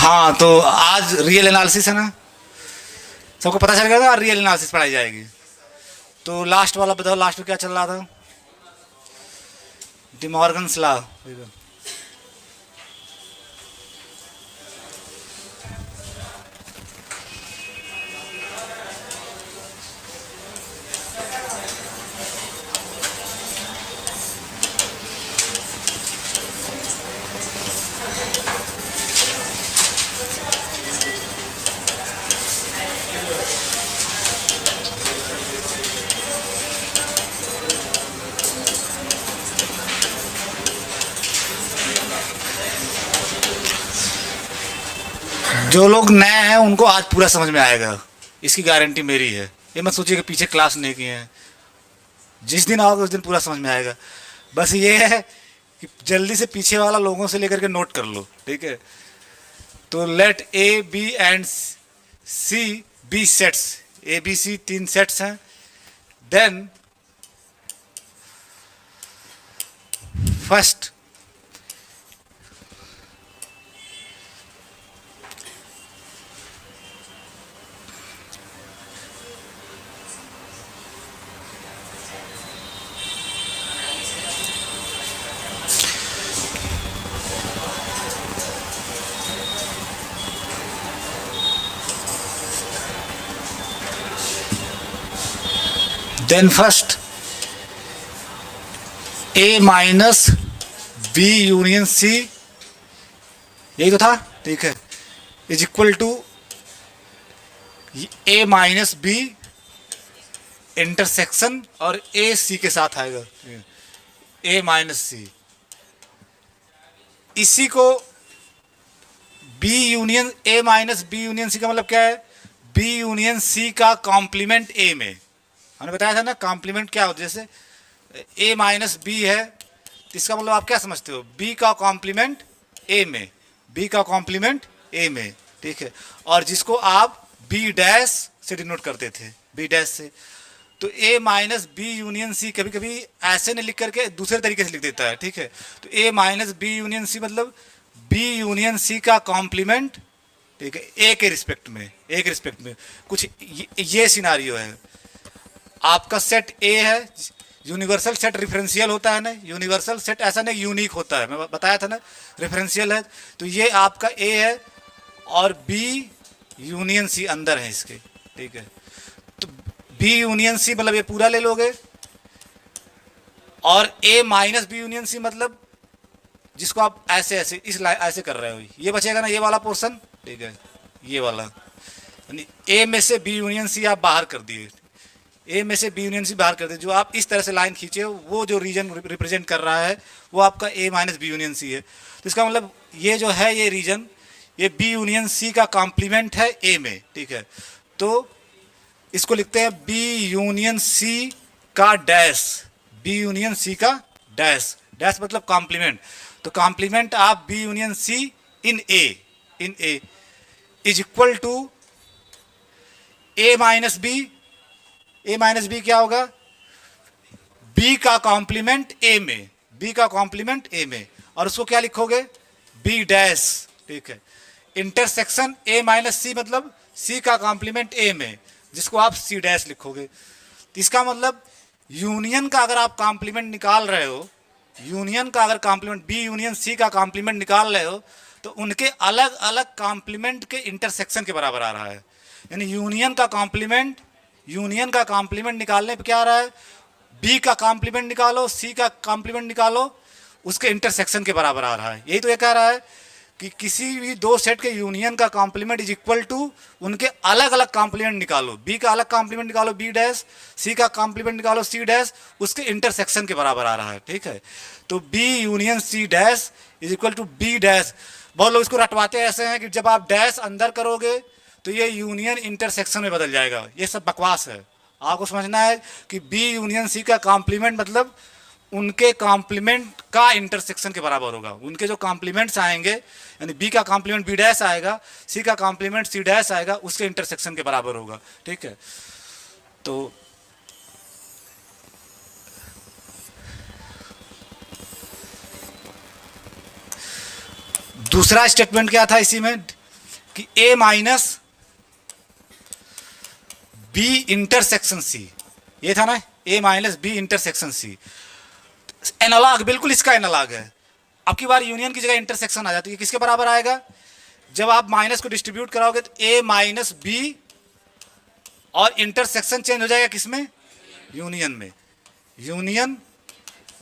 हाँ, तो आज रियल एनालिसिस है ना, सबको पता चल गया था रियल एनालिसिस पढ़ाई जाएगी। तो लास्ट वाला बताओ, लास्ट में क्या चल रहा था? De Morgan's law. जो लोग नए हैं उनको आज पूरा समझ में आएगा, इसकी गारंटी मेरी है। ये मत सोचिए कि पीछे क्लास नहीं किए हैं, जिस दिन आओगे उस दिन पूरा समझ में आएगा। बस ये है कि जल्दी से पीछे वाला लोगों से लेकर के नोट कर लो, ठीक है? तो let A B and C be sets, A B C 3 sets हैं। Then first A minus B union C, यही तो था, ठीक है, is equal to A minus B intersection और ए सी के साथ आएगा, ए माइनस सी। इसी को B union A minus B union C का मतलब क्या है? बी यूनियन सी का कॉम्प्लीमेंट ए में। हमने बताया था ना कॉम्प्लीमेंट क्या होता है, जैसे ए माइनस बी है तो इसका मतलब आप क्या समझते हो? बी का कॉम्प्लीमेंट ए में, बी का कॉम्प्लीमेंट ए में, ठीक है। और जिसको आप बी डैश से डिनोट करते थे, बी डैश से। तो ए माइनस बी यूनियन सी कभी कभी ऐसे नहीं लिख करके दूसरे तरीके से लिख देता है, ठीक है। तो ए माइनस बी यूनियन सी मतलब बी यूनियन सी का कॉम्प्लीमेंट, ठीक है, ए के रिस्पेक्ट में, ए के रिस्पेक्ट में। कुछ ये सिनारियो है, आपका सेट ए है, यूनिवर्सल सेट रेफरेंशियल होता है ना, यूनिवर्सल सेट ऐसा नहीं यूनिक होता है, मैं बताया था ना, रेफरेंशियल है। तो ये आपका ए है और बी यूनियन सी अंदर है इसके, ठीक है। तो बी यूनियन सी मतलब ये पूरा ले लोगे, और ए माइनस बी यूनियन सी मतलब जिसको आप ऐसे ऐसे ऐसे कर रहे हो, ये बचेगा ना, ये वाला पोर्शन, ठीक है, ये वाला। यानी ए में से बी यूनियन सी आप बाहर कर दिए, ए में से बी यूनियन सी बाहर कर दिए। जो आप इस तरह से लाइन खींचे हो वो जो रीजन रिप्रेजेंट कर रहा है वो आपका ए माइनस बी यूनियन सी है। तो इसका मतलब ये जो है ये रीजन, ये बी यूनियन सी का कॉम्प्लीमेंट है ए में, ठीक है। तो इसको लिखते हैं बी यूनियन सी का डैश, बी यूनियन सी का डैश, डैश मतलब कॉम्प्लीमेंट। तो complement of B union C in A is equal to A minus B. A minus B क्या होगा? बी का कॉम्प्लीमेंट ए में, बी का कॉम्प्लीमेंट ए में, और उसको क्या लिखोगे? बी डैश, ठीक है। इंटरसेक्शन ए माइनस सी मतलब सी का कॉम्प्लीमेंट ए में, जिसको आप सी डैश लिखोगे। तो इसका मतलब यूनियन का अगर आप कॉम्प्लीमेंट निकाल रहे हो, यूनियन का अगर कॉम्प्लीमेंट बी यूनियन सी का कॉम्प्लीमेंट निकाल रहे हो, तो उनके अलग अलग कॉम्प्लीमेंट के इंटरसेक्शन के बराबर आ रहा है। यानी यूनियन का कॉम्प्लीमेंट, यूनियन का कॉम्प्लीमेंट निकालने पे क्या आ रहा है? बी का कॉम्प्लीमेंट निकालो, सी का कॉम्प्लीमेंट निकालो, उसके इंटरसेक्शन के बराबर आ रहा है। यही तो ये कह रहा है कि किसी भी दो सेट के यूनियन का कॉम्प्लीमेंट इज इक्वल टू उनके अलग अलग कॉम्प्लीमेंट निकालो, बी का अलग कॉम्प्लीमेंट निकालो बी डैश, सी का कॉम्प्लीमेंट निकालो सी डैश, उसके इंटरसेक्शन के बराबर आ रहा है, ठीक है। तो B union C dash is equal to B dash. बहुत लोग इसको रटवाते ऐसे हैं कि जब आप डैश अंदर करोगे तो ये यूनियन इंटरसेक्शन में बदल जाएगा। ये सब बकवास है। आपको समझना है कि बी यूनियन सी का कॉम्प्लीमेंट मतलब उनके कॉम्प्लीमेंट का इंटरसेक्शन के बराबर होगा। उनके जो कॉम्प्लीमेंट्स आएंगे, यानी बी का कॉम्प्लीमेंट बी डैश आएगा, सी का कॉम्प्लीमेंट सी डैश आएगा, उसके इंटरसेक्शन के बराबर होगा, ठीक है। तो दूसरा स्टेटमेंट क्या था इसी में? कि A minus B intersection C, ये था ना, A minus B intersection C, analogue बिल्कुल इसका एनालॉग है। अब की बार यूनियन की जगह इंटरसेक्शन आ जाती है, किसके बराबर आएगा, जब आप माइनस को डिस्ट्रीब्यूट कराओगे तो ए माइनस बी और इंटरसेक्शन चेंज हो जाएगा किसमें, यूनियन में, यूनियन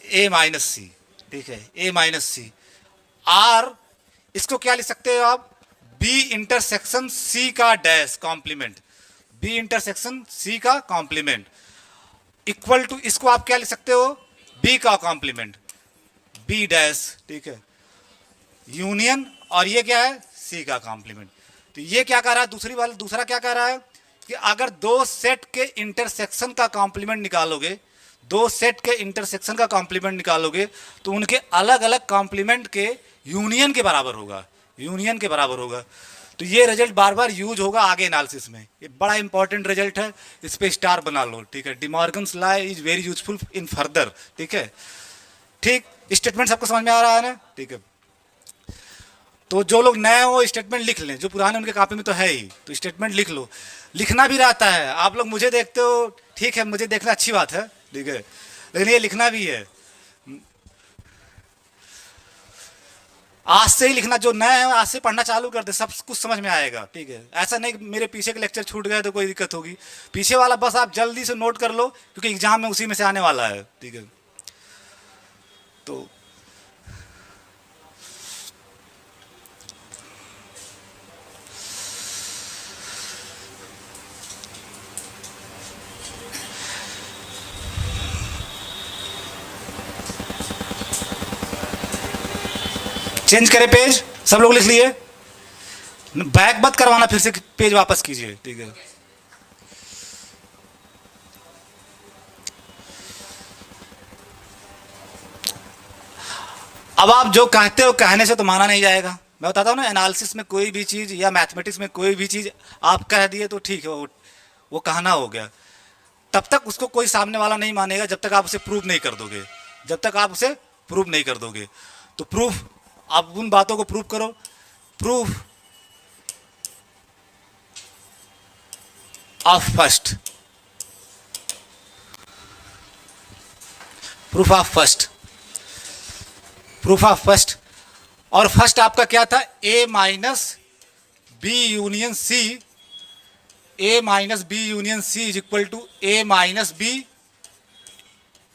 ए माइनस सी, ठीक है, ए माइनस सी। आर इसको क्या लिख सकते हो आप, बी इंटरसेक्शन सी का dash complement, B intersection C का कॉम्प्लीमेंट इक्वल टू, इसको आप क्या लिख सकते हो, बी का कॉम्प्लीमेंट, बी डैश, ठीक है, यूनियन, और ये क्या है, सी का कॉम्प्लीमेंट। तो ये क्या कह रहा है, दूसरा क्या कह रहा है कि अगर दो सेट के इंटरसेक्शन का कॉम्प्लीमेंट निकालोगे, दो सेट के इंटरसेक्शन का कॉम्प्लीमेंट निकालोगे तो उनके अलग अलग कॉम्प्लीमेंट के यूनियन के बराबर होगा, यूनियन के बराबर होगा। तो ये रिजल्ट बार बार यूज होगा आगे एनालिसिस में, ये बड़ा इंपॉर्टेंट रिजल्ट है, इस पे स्टार बना लो, ठीक है। De Morgan's law is very useful in further, ठीक है, ठीक। स्टेटमेंट सबको समझ में आ रहा है ना, ठीक है। तो जो लोग नए हो स्टेटमेंट लिख लें, जो पुराने उनके कॉपी में तो है ही, तो स्टेटमेंट लिख लो। लिखना भी रहता है, आप लोग मुझे देखते हो, ठीक है, मुझे देखना अच्छी बात है, ठीक है, लेकिन ये लिखना भी है, आज से ही लिखना। जो नए हैं आज से पढ़ना चालू कर दे, सब कुछ समझ में आएगा, ठीक है। ऐसा नहीं मेरे पीछे के लेक्चर छूट गए तो कोई दिक्कत होगी, पीछे वाला बस आप जल्दी से नोट कर लो क्योंकि एग्जाम में उसी में से आने वाला है, ठीक है। तो चेंज करें पेज, सब लोग लिख लिए, बैक मत करवाना, फिर से पेज वापस कीजिए, ठीक है। अब आप जो कहते हो कहने से तो माना नहीं जाएगा, मैं बताता हूँ ना, एनालिसिस में कोई भी चीज या मैथमेटिक्स में कोई भी चीज आप कह दिए तो ठीक है, वो कहना हो गया, तब तक उसको कोई सामने वाला नहीं मानेगा जब तक आप उसे प्रूव नहीं कर दोगे, जब तक आप उसे प्रूव नहीं कर दोगे। तो प्रूफ, आप उन बातों को प्रूव करो, proof of first, proof of first, proof of first. और फर्स्ट आपका क्या था, A minus B union C, A minus B union C is equal to A minus B,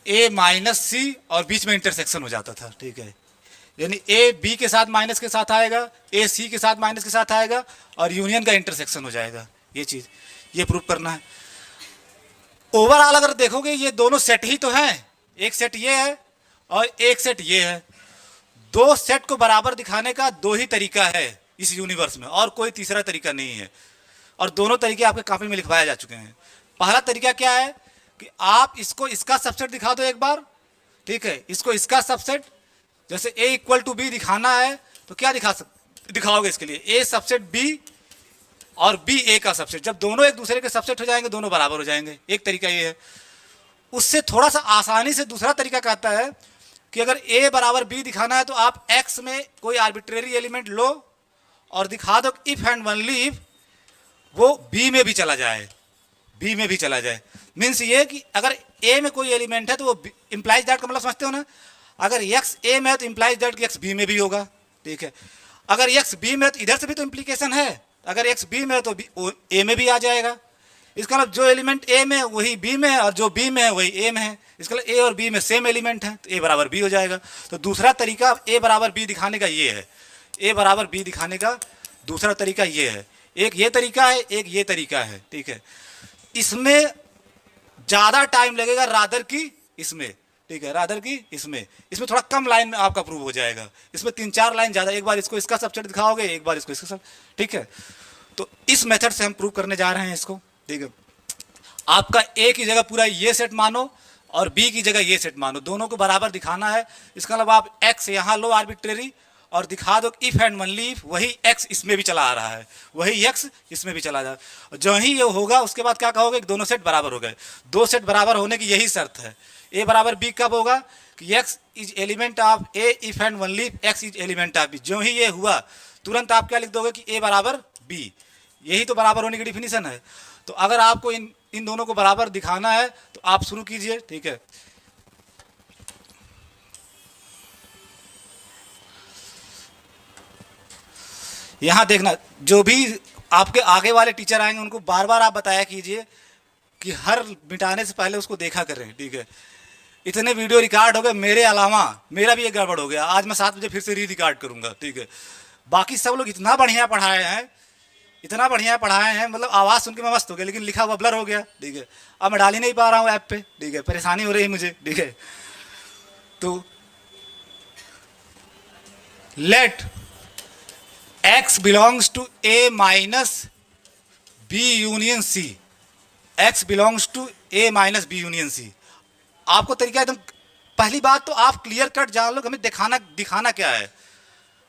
A minus C, और बीच में इंटरसेक्शन हो जाता था, ठीक है, यानी ए बी के साथ माइनस के साथ आएगा, ए सी के साथ माइनस के साथ आएगा, और यूनियन का इंटरसेक्शन हो जाएगा। ये चीज ये प्रूव करना है। ओवरऑल अगर देखोगे ये दोनों सेट ही तो हैं, एक सेट ये है और एक सेट ये है, दो सेट को बराबर दिखाने का दो ही तरीका है इस यूनिवर्स में, और कोई तीसरा तरीका नहीं है, और दोनों तरीके आपके कॉपी में लिखवाए जा चुके हैं। पहला तरीका क्या है कि आप इसको इसका सबसेट दिखा दो एक बार, ठीक है, इसको इसका सबसेट, जैसे a इक्वल टू बी दिखाना है तो क्या दिखाओगे इसके लिए, a सबसेट b और b a का सबसेट, जब दोनों एक दूसरे के सबसेट हो जाएंगे दोनों बराबर हो जाएंगे, एक तरीका ये है। उससे थोड़ा सा आसानी से दूसरा तरीका कहता है कि अगर a बराबर b दिखाना है तो आप x में कोई आर्बिट्रेरी एलिमेंट लो और दिखा दो इफ एंड ओनली इफ वो b में भी चला जाए, b में भी चला जाए। मीन्स ये कि अगर a में कोई एलिमेंट है तो वो इंप्लाइज दैट का मतलब समझते हो ना, अगर x a में है तो इंप्लाइज दैट कि x b में भी होगा, ठीक है। अगर x b में है तो इधर से भी तो इंप्लीकेशन है, अगर x b में है तो a में भी आ जाएगा। इसका मतलब जो एलिमेंट a में है वही b में है और जो b में है वही a में है, इसका मतलब a और b में सेम एलिमेंट है तो a बराबर b हो जाएगा। तो दूसरा तरीका a बराबर b दिखाने का ये है, a बराबर b दिखाने का दूसरा तरीका ये है। एक ये तरीका है, एक ये तरीका है, ठीक है। इसमें ज़्यादा टाइम लगेगा रादर की इसमें, ठीक है, रादर की इसमें थोड़ा कम लाइन में आपका प्रूव हो जाएगा, इसमें 3-4 लाइन ज़्यादा, एक बार इसको इसका सबसेट दिखाओगे, एक बार इसको इसका सब, ठीक है। तो इस मेथड से हम प्रूव करने जा रहे हैं इसको, ठीक है। आपका ए की जगह पूरा ये सेट मानो और बी की जगह ये सेट मानो, दोनों को बराबर दिखाना है। इसका मतलब आप एक्स यहाँ लो आर्बिट्रेरी और दिखा दो इफ एंड ओनली इफ वही एक्स इसमें भी चला आ रहा है, वही एक्स इसमें भी चला जा रहा है। जो ही ये होगा उसके बाद क्या कहोगे, दोनों सेट बराबर हो गए। दो सेट बराबर होने की यही शर्त है। ए बराबर बी कब होगा कि X is element of A if and only X is element of B. जो ही ये हुआ तुरंत आप क्या लिख दोगे कि ए बराबर बी, यही तो बराबर होने की डिफिनीशन है। तो अगर आपको इन दोनों को बराबर दिखाना है तो आप शुरू कीजिए, ठीक है। यहां देखना, जो भी आपके आगे वाले टीचर आएंगे उनको बार बार आप बताया कीजिए कि हर मिटाने से पहले उसको देखा करें, ठीक है। इतने वीडियो रिकॉर्ड हो गए, मेरे अलावा मेरा भी एक गड़बड़ हो गया, आज मैं 7 बजे फिर से री रिकॉर्ड करूंगा, ठीक है। बाकी सब लोग इतना बढ़िया पढ़ाए हैं, इतना बढ़िया पढ़ाए हैं, मतलब आवाज़ सुन के मैं मस्त हो गया, लेकिन लिखा हुआ ब्लर हो गया, ठीक है। अब मैं डाल ही नहीं पा रहा हूँ ऐप पे, ठीक है, परेशानी हो रही है मुझे, ठीक है। तो let x belongs to a minus b union c, x belongs to a minus b union c। आपको तरीका एकदम, पहली बात तो आप क्लियर कट जान लो कि हमें दिखाना क्या है,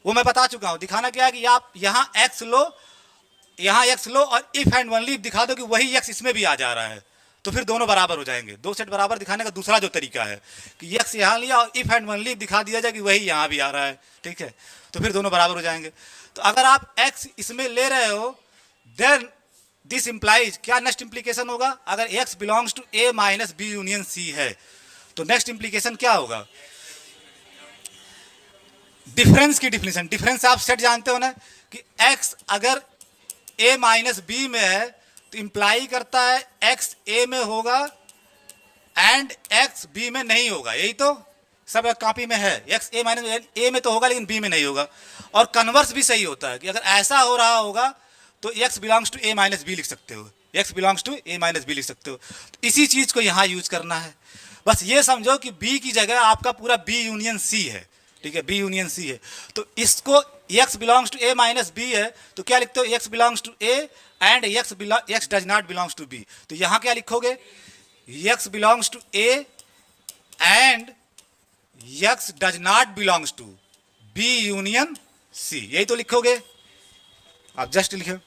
वो मैं बता चुका हूं। दिखाना क्या है कि आप यहां x लो, यहां x लो और इफ एंड ओनली दिखा दो कि वही x इसमें भी आ जा रहा है, तो फिर दोनों बराबर हो जाएंगे। दो सेट बराबर दिखाने का दूसरा जो तरीका है कि x यहां लिया और इफ एंड ओनली दिखा दिया जाए कि वही यहां भी आ रहा है, ठीक है, तो फिर दोनों बराबर हो जाएंगे। तो अगर आप x इसमें ले रहे हो, देन दिस इंप्लाइज, क्या नेक्स्ट इंप्लीकेशन होगा, अगर x belongs to a minus b union c है तो नेक्स्ट इंप्लीकेशन क्या होगा, डिफरेंस की डिफिनेशन। डिफरेंस आप सेट जानते हो ना कि x अगर a माइनस b में है तो इंप्लाई करता है x a में होगा एंड x b में नहीं होगा, यही तो सब कॉपी में है, x a माइनस a में तो होगा लेकिन b में नहीं होगा। और कन्वर्स भी सही होता है कि अगर ऐसा हो रहा होगा तो x belongs to a minus b लिख सकते हो, x belongs to a minus b लिख सकते हो। तो इसी चीज को यहाँ यूज करना है। बस ये समझो कि b की जगह आपका पूरा b यूनियन c है, ठीक है, b यूनियन c है। तो इसको x belongs to a minus b है तो क्या लिखते हो, x belongs to a and x does not belongs to b। तो यहाँ क्या लिखोगे, x belongs to a and x does not belongs to b union c, यही तो लिखोगे आप, जस्ट लिखे।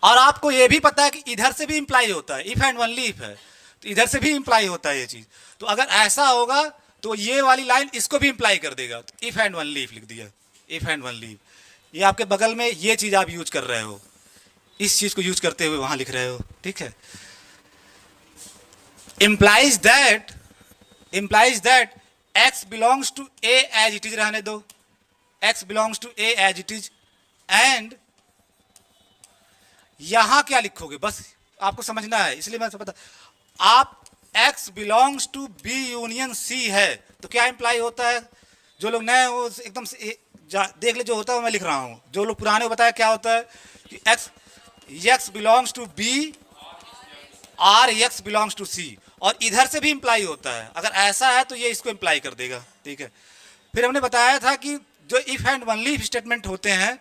और आपको यह भी पता है कि इधर से भी इंप्लाई होता है, इफ एंड ओनली इफ है तो इधर से भी इंप्लाई होता है ये चीज। तो अगर ऐसा होगा तो ये वाली लाइन इसको भी इंप्लाई कर देगा, तो इफ एंड ओनली इफ लिख दिया, इफ एंड ओनली इफ। ये आपके बगल में ये चीज आप यूज कर रहे हो, इस चीज को यूज करते हुए वहां लिख रहे हो, ठीक है। implies that x belongs to a as it is, रहने दो, x belongs to a as it is, and यहां क्या लिखोगे, बस आपको समझना है, इसलिए मैं पता, आप x belongs to b union c है तो क्या इंप्लाई होता है, जो लोग नए हो एकदम से देख ले, जो होता है मैं लिख रहा हूं, जो लोग पुराने को बताया क्या होता है कि x belongs to b और x belongs to c, और इधर से भी इंप्लाई होता है, अगर ऐसा है तो ये इसको इंप्लाई कर देगा, ठीक है। फिर हमने बताया था कि जो if and only if statement होते हैं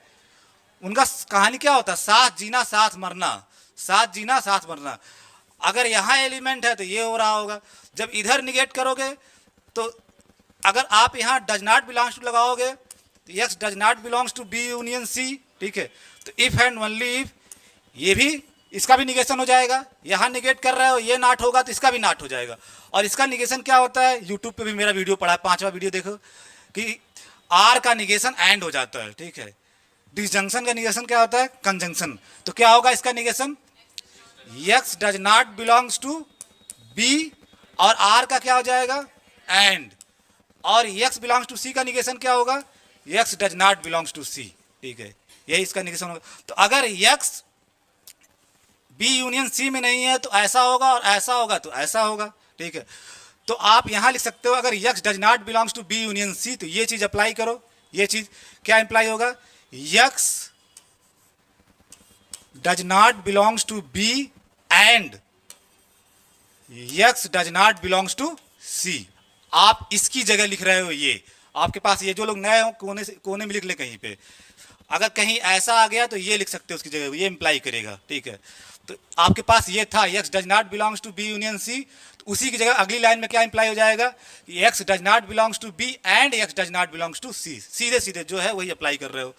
उनका कहानी क्या होता है, साथ जीना साथ मरना, साथ जीना साथ मरना। अगर यहाँ एलिमेंट है तो ये हो रहा होगा, जब इधर निगेट करोगे तो अगर आप यहाँ डज नॉट बिलोंग्स टू लगाओगे तो x does not belongs to B union C, ठीक है। तो इफ एंड ओनली इफ, ये भी, इसका भी निगेशन हो जाएगा, यहाँ निगेट कर रहे हो ये नॉट होगा तो इसका भी नॉट हो जाएगा। और इसका निगेशन क्या होता है, यूट्यूब पे भी मेरा वीडियो पड़ा है, 5वां वीडियो देखो, कि आर का निगेशन एंड हो जाता है, ठीक है। डिसजंक्शन का निगेशन क्या होता है, कंजंक्शन। तो क्या होगा इसका negation, x does not belongs to b, और r का क्या हो जाएगा, एंड। और x बिलोंग्स टू c का निगेशन क्या होगा, x does not belongs to c, ठीक है, यही इसका निगेशन होगा। तो अगर x b यूनियन c में नहीं है तो ऐसा होगा, और ऐसा होगा तो ऐसा होगा, ठीक है। तो आप यहां लिख सकते हो अगर x does not belongs to b union c तो ये चीज अप्लाई करो, ये चीज क्या इंप्लाई होगा, x does not belongs to b and x does not belongs to c। आप इसकी जगह लिख रहे हो ये, आपके पास ये जो लोग नए हो कोने में लिख ले कहीं पे, अगर कहीं ऐसा आ गया तो ये लिख सकते हो उसकी जगह, ये इंप्लाई करेगा, ठीक है। तो आपके पास ये था x does not belongs to b union c, तो उसी की जगह अगली लाइन में क्या इंप्लाई हो जाएगा कि x does not belongs to b and x does not belongs to c। सीधे सीधे जो है वही अप्लाई कर रहे हो।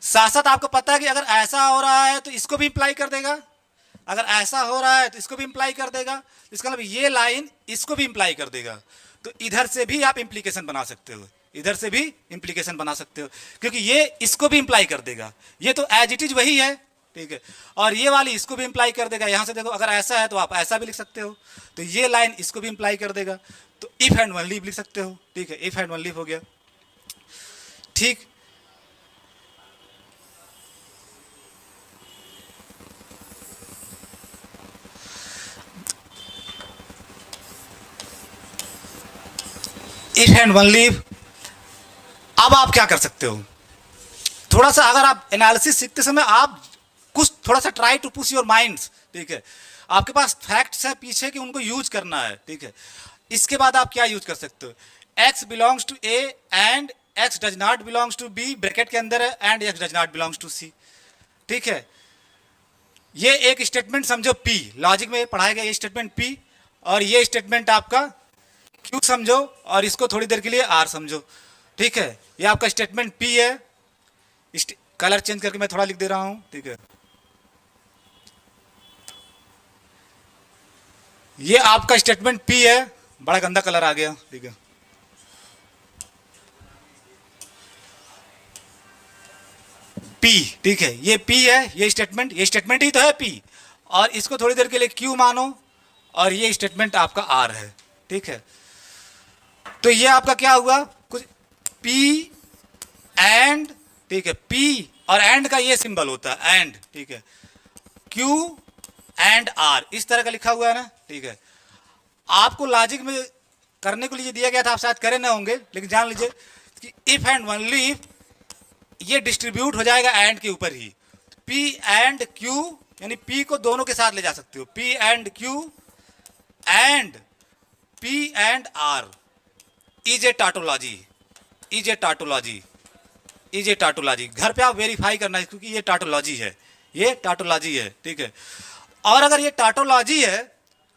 साथ साथ आपको पता है कि अगर ऐसा हो रहा है तो इसको भी इंप्लाई कर देगा, अगर ऐसा हो रहा है तो इसको भी इंप्लाई कर देगा, इसका मतलब ये लाइन इसको भी इंप्लाई कर देगा। तो इधर से भी आप इंप्लीकेशन बना सकते हो, इधर से भी इंप्लीकेशन बना सकते हो, क्योंकि ये इसको भी इंप्लाई कर देगा, ये तो एज इट इज वही है, ठीक है, और ये वाली इसको भी इंप्लाई कर देगा। यहाँ से देखो, अगर ऐसा है तो आप ऐसा भी लिख सकते हो, तो ये लाइन इसको भी इंप्लाई कर देगा, तो इफ एंड वन लीव लिख सकते हो, ठीक है, इफ एंड वन लीव हो गया, ठीक। If and only leave. अब आप क्या कर सकते हो, थोड़ा सा अगर आप एनालिसिस सीखते समय आप कुछ थोड़ा सा try to push your minds, ठीक है, आपके पास फैक्ट्स है पीछे कि उनको यूज करना है, ठीक है। इसके बाद आप क्या यूज कर सकते हो, X belongs to A and X does not belongs to B, bracket के अंदर है, and X does not belongs to C, ठीक है। ये एक स्टेटमेंट समझो पी, लॉजिक में पढ़ाया गया ये स्टेटमेंट पी, और ये स्टेटमेंट आपका क्यू समझो, और इसको थोड़ी देर के लिए आर समझो, ठीक है। ये आपका स्टेटमेंट पी है, कलर चेंज करके मैं थोड़ा लिख दे रहा हूं, ठीक है। ये आपका स्टेटमेंट पी है, बड़ा गंदा कलर आ गया, ठीक है। पी, ठीक है, ये पी है, ये स्टेटमेंट ही तो है पी, और इसको थोड़ी देर के लिए क्यू मानो, और ये स्टेटमेंट आपका आर है, ठीक है। तो ये आपका क्या हुआ, कुछ पी एंड, ठीक है, पी और एंड का ये सिंबल होता है एंड, ठीक है, क्यू एंड आर इस तरह का लिखा हुआ है ना, ठीक है। आपको लॉजिक में करने के लिए दिया गया था, आप शायद करे ना होंगे, लेकिन जान लीजिए कि इफ एंड वन लीव ये डिस्ट्रीब्यूट हो जाएगा एंड के ऊपर ही, पी एंड क्यू, यानी पी को दोनों के साथ ले जा सकते हो, P and Q and P and R is a tautology, is a tautology, is a tautology. घर पे आप वेरीफाई करना है, क्योंकि ये टाटोलॉजी है, ये टाटोलॉजी है, ठीक है। और अगर ये टाटोलॉजी है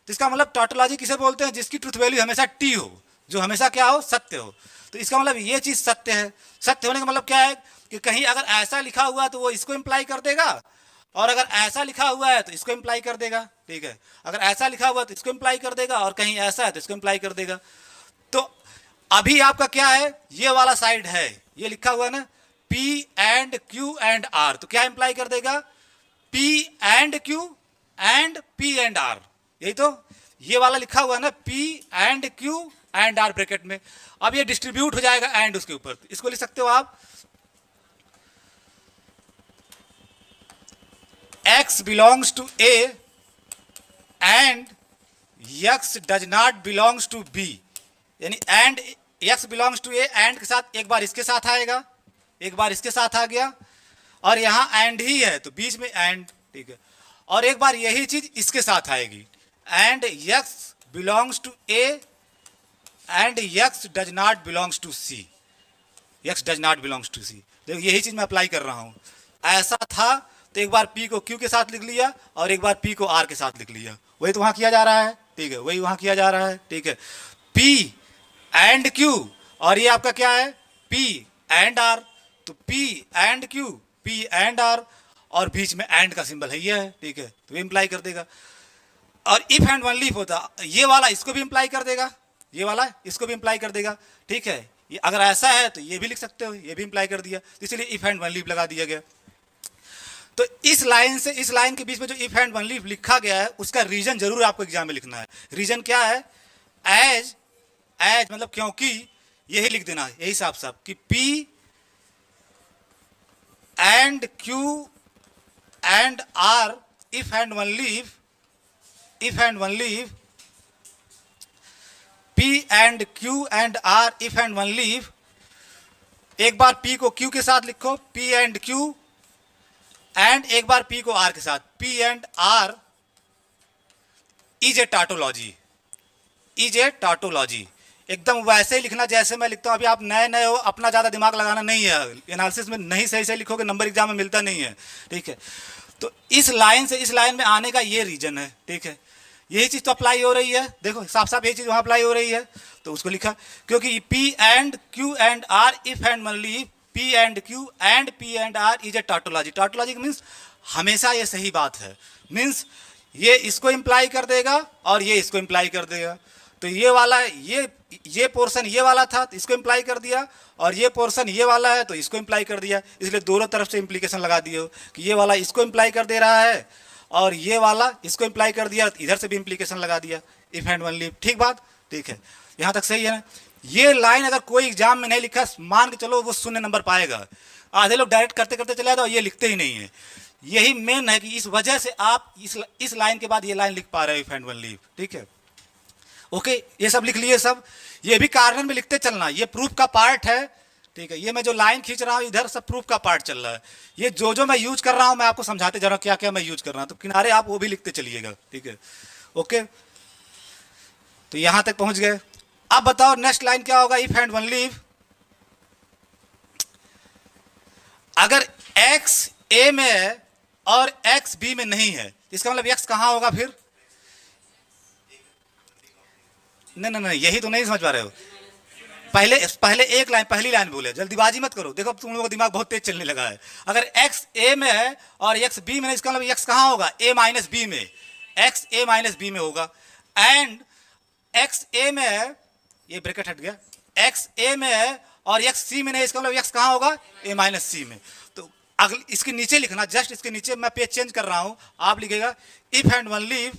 तो इसका मतलब टाटोलॉजी किसे बोलते हैं, जिसकी ट्रुथ वैल्यू हमेशा टी हो, जो हमेशा क्या हो, सत्य हो। तो इसका मतलब ये चीज सत्य है। सत्य होने का मतलब क्या है कि कहीं अगर ऐसा लिखा हुआ है तो वो इसको इंप्लाई कर देगा, और अगर ऐसा लिखा हुआ है तो इसको इंप्लाई कर देगा, ठीक है। अगर ऐसा लिखा हुआ है तो इसको इंप्लाई कर देगा, और कहीं ऐसा है तो इसको इंप्लाई कर देगा। तो अभी आपका क्या है, ये वाला साइड है, ये लिखा हुआ है ना P and Q and R, तो क्या इंप्लाई कर देगा, P and Q and P and R, यही तो ये वाला लिखा हुआ है ना P and Q and R bracket में। अब ये डिस्ट्रीब्यूट हो जाएगा एंड उसके ऊपर, इसको लिख सकते हो आप X belongs to A and X does not belongs to B, यानी and X belongs to A, and के साथ एक बार इसके साथ आएगा, एक बार इसके साथ आ गया, और यहां एंड ही है तो बीच में एंड, ठीक है, और एक बार यही चीज इसके साथ आएगी, and X belongs to A and X does not belongs to C, X does not belongs to C। देखो यही चीज मैं अप्लाई कर रहा हूं, ऐसा था तो एक बार P को Q के साथ लिख लिया, और एक बार P को R के साथ लिख लिया, वही तो वहां किया जा रहा है, ठीक है, वही वहां किया जा रहा है, ठीक है। P एंड Q, और ये आपका क्या है P एंड R, तो P and Q, P and R, और बीच में एंड का सिंबल है ये है, ठीक है, तो ये इंप्लाई कर देगा। और इफ एंड वन लीफ होता, ये वाला इसको भी इंप्लाई कर देगा, ये वाला इसको भी इंप्लाई कर देगा, ठीक है। ये अगर ऐसा है तो ये भी लिख सकते हो, ये भी इंप्लाई कर दिया, इसलिए इफ एंड वन लीफ लगा दिया गया। तो इस लाइन से इस लाइन के बीच में जो इफ एंड वन लीफ लिखा गया है उसका रीजन जरूर आपको एग्जाम में लिखना है। रीजन क्या है, एज, एज मतलब क्योंकि, यही लिख देना, यही साफ साफ कि P and Q and R if and one leaf, if and one leaf, P and Q and R if and one leaf. एक बार P को Q के साथ लिखो, P एंड Q, एंड एक बार P को R के साथ, P and R is a tautology, is a tautology. एकदम वैसे ही लिखना जैसे मैं लिखता हूं। अभी आप नए नए हो, अपना ज्यादा दिमाग लगाना नहीं है, एनालिसिस में नहीं सही सही लिखोगे नंबर एग्जाम में मिलता नहीं है, ठीक है। तो इस लाइन से इस लाइन में आने का ये रीजन है, ठीक है। यही चीज तो अप्लाई हो रही है, देखो साफ साफ यही चीज वहां अप्लाई हो रही है, तो उसको लिखा, क्योंकि P and Q and R if and only if, P and Q and P and R is a tautology. Tautology means हमेशा ये सही बात है, मीन्स ये इसको इंप्लाई कर देगा और ये इसको इंप्लाई कर देगा। तो ये वाला ये पोर्शन ये वाला था तो इसको इम्प्लाई कर दिया, और ये पोर्शन ये वाला है तो इसको इम्प्लाई कर दिया। इसलिए दोनों तरफ से इम्प्लीकेशन लगा दिए हो कि ये वाला इसको इम्प्लाई कर दे रहा है और ये वाला इसको इम्प्लाई कर दिया, इधर से भी इम्प्लीकेशन लगा दिया। इफ एंड ओनली, ठीक बात, ठीक है, यहाँ तक सही है ना। ये लाइन अगर कोई एग्जाम में नहीं लिखा, मान के चलो वो 0 नंबर पाएगा। आधे लोग डायरेक्ट करते करते चले जाते और ये लिखते ही नहीं है। यही मेन है कि इस वजह से आप इस लाइन के बाद ये लाइन लिख पा रहे हो, इफ एंड ओनली, ठीक है। ओके, ये सब लिख लिए सब। ये भी कारण में लिखते चलना, ये प्रूफ का पार्ट है, ठीक है। ये मैं जो लाइन खींच रहा हूँ इधर सब प्रूफ का पार्ट चल रहा है। ये जो मैं यूज कर रहा हूँ मैं आपको समझाते जा रहा हूँ क्या क्या मैं यूज कर रहा हूँ, तो किनारे आप वो भी लिखते चलिएगा, ठीक है। ओके, तो यहां तक पहुंच गए। अब बताओ नेक्स्ट लाइन क्या होगा, इफ एंड ओनली इफ। अगर x a में है और x b में नहीं है, इसका मतलब x कहां होगा फिर? नहीं, यही तो नहीं समझ पा रहे हो। पहले एक लाइन, पहली लाइन बोले, जल्दीबाजी मत करो। देखो तुम लोगों का दिमाग बहुत तेज चलने लगा है। अगर x a में है और x b में, इसका मतलब x कहां होगा? a माइनस b में, x a माइनस b में होगा। एंड x a में है, ये ब्रैकेट हट गया, x a में है और x c में नहीं, इसका मतलब x कहां होगा? a माइनस c में। तो अगले इसके नीचे लिखना, जस्ट इसके नीचे मैं पेज चेंज कर रहा हूं, आप लिखेगा if and only if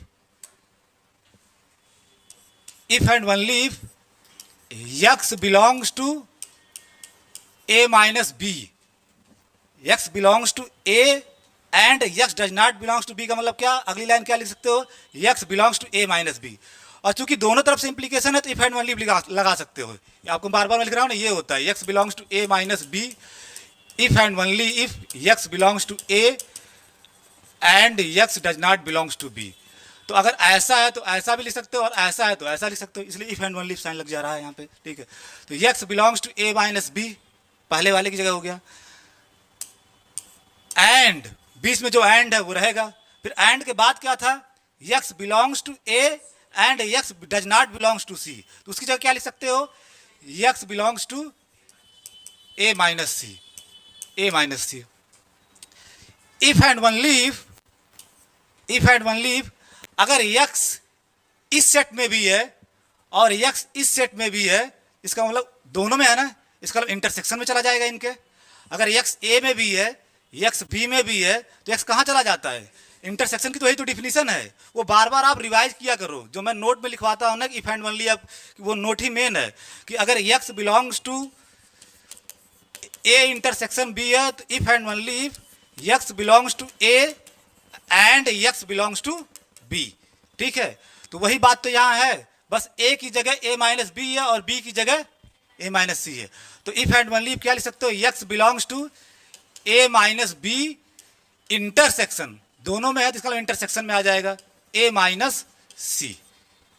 x belongs to a minus b, x belongs to a and x does not belongs to b का मतलब क्या? अगली लाइन क्या लिख सकते हो? x belongs to a minus b। और चूंकि दोनों तरफ से इंप्लीकेशन है तो इफ एंड ओनली लगा सकते हो। आपको बार बार मैं लिख रहा हूं ना, ये होता है x belongs to a minus b, if and only if x belongs to a and x does not belongs to b। तो अगर ऐसा है तो ऐसा भी लिख सकते हो और ऐसा है तो ऐसा लिख सकते हो, इसलिए इफ एंड ओनली साइन लग जा रहा है यहाँ पे, ठीक है। तो x belongs to a minus B, पहले वाले की जगह हो गया। एंड बीच में जो एंड है वो रहेगा। फिर एंड के बाद क्या था? x belongs to a and x does not belongs to c, तो उसकी जगह क्या लिख सकते हो? x belongs to a minus C. If and only if अगर x इस सेट में भी है और x इस सेट में भी है, इसका मतलब दोनों में है ना, इसका मतलब इंटरसेक्शन में चला जाएगा इनके। अगर x a में भी है, x b में भी है, तो x कहाँ चला जाता है? इंटरसेक्शन की तो यही तो डिफिनीशन है। वो बार बार आप रिवाइज किया करो, जो मैं नोट में लिखवाता हूँ ना इफ एंड ओनली, अब वो नोट ही मेन है कि अगर x belongs to a intersection b है तो if and only if x belongs to a and x belongs to b, ठीक है। तो वही बात तो यहाँ है, बस a की जगह a माइनस बी है और b की जगह a माइनस सी है। तो इफ एंड ओनली क्या लिख सकते हो? x belongs to a minus B intersection, दोनों में है तो इसका इंटरसेक्शन में आ जाएगा a माइनस सी,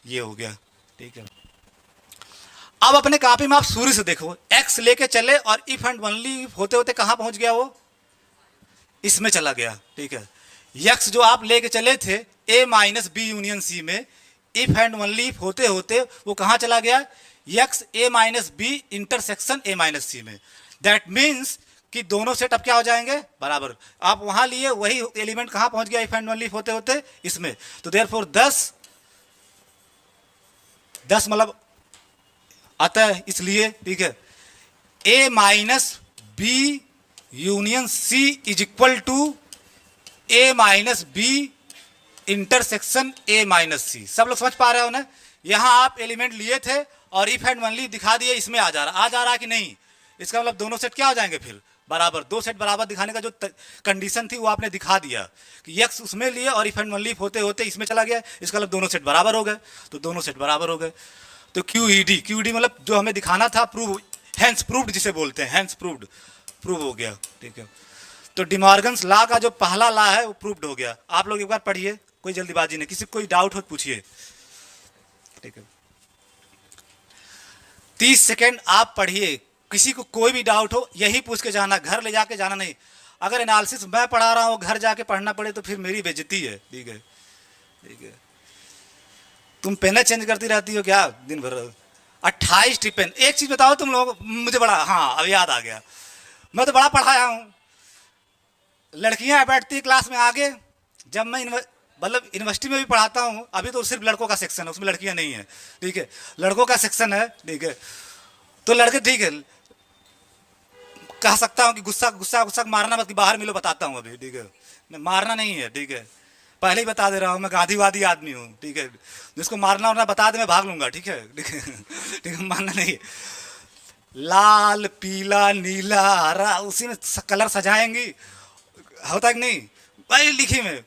ये हो गया, ठीक है। अब अपने कॉपी में आप शुरू से देखो, x लेके चले और इफ एंड ओनली होते होते कहां पहुंच गया? वो इसमें चला गया, ठीक है। x जो आप लेके चले थे a minus B union C में, इफ एंड ओनली होते होते वो कहां चला गया? x a minus B intersection a minus C में। दैट मीन्स कि दोनों सेट अब क्या हो जाएंगे? बराबर। आप वहां लिए वही एलिमेंट कहां पहुंच गया? इफ एंड ओनली होते होते इसमें। तो देयरफॉर 10 मतलब आता है इसलिए, ठीक है, a minus B union C is equal to a minus B intersection a minus C. सब लोग समझ पा रहे हो ना? यहां आप एलिमेंट लिए थे और इफ एंड ओनली दिखा दिए, इसमें आ जा रहा कि नहीं? इसका मतलब दोनों सेट क्या हो जाएंगे फिर? बराबर। दो सेट बराबर दिखाने का जो कंडीशन थी वो आपने दिखा दिया कि x उसमें लिए और इफ एंड ओनली होते होते इसमें चला गया, इसका मतलब दोनों सेट बराबर हो गए। तो दोनों सेट बराबर हो गए, तो QED मतलब जो हमें दिखाना था, प्रूव, हैंस प्रूव्ड जिसे बोलते हैं, हैंस प्रूव्ड, प्रूव हो गया, ठीक है। तो डिमॉर्गन्स लॉ का जो पहला लॉ है वो प्रूव्ड हो गया। आप लोग एक बार पढ़िए, कोई जल्दीबाजी नहीं, किसी कोई डाउट हो पूछिए, ठीक है। 30 सेकेंड आप पढ़िए, किसी को कोई भी डाउट हो यही पूछ के जाना, घर ले जाके जाना नहीं। अगर एनालिसिस मैं पढ़ा रहा हूँ घर जाके पढ़ना पड़े तो फिर मेरी बेइज्जती है, ठीक है, ठीक है। तुम पेन चेंज करती रहती हो क्या दिन भर? 28 टिपेन। एक चीज बताओ तुम लोग, मुझे बड़ा, हाँ अब याद आ गया, मैं तो बड़ा पढ़ाया हूँ। लड़कियां बैठती क्लास में आगे, जब मैं मतलब यूनिवर्सिटी में भी पढ़ाता हूँ, अभी तो सिर्फ लड़कों का सेक्शन है, उसमें लड़कियां नहीं है, ठीक है, लड़कों का सेक्शन है, ठीक है। तो लड़के ठीक है, कह सकता हूँ कि गुस्सा गुस्सा गुस्सा मारना मत कि बाहर मिलो, बताता हूँ अभी, ठीक है, मारना नहीं है, ठीक है, पहले ही बता दे रहा हूँ, मैं गांधीवादी आदमी हूँ, ठीक है, जिसको मारना होना बता दे, मैं भाग लूंगा, ठीक है, ठीक है, ठीक है, मारना नहीं है। लाल पीला नीला हरा उसी में कलर सजाएंगी, होता है कि नहीं भाई, लिखी में,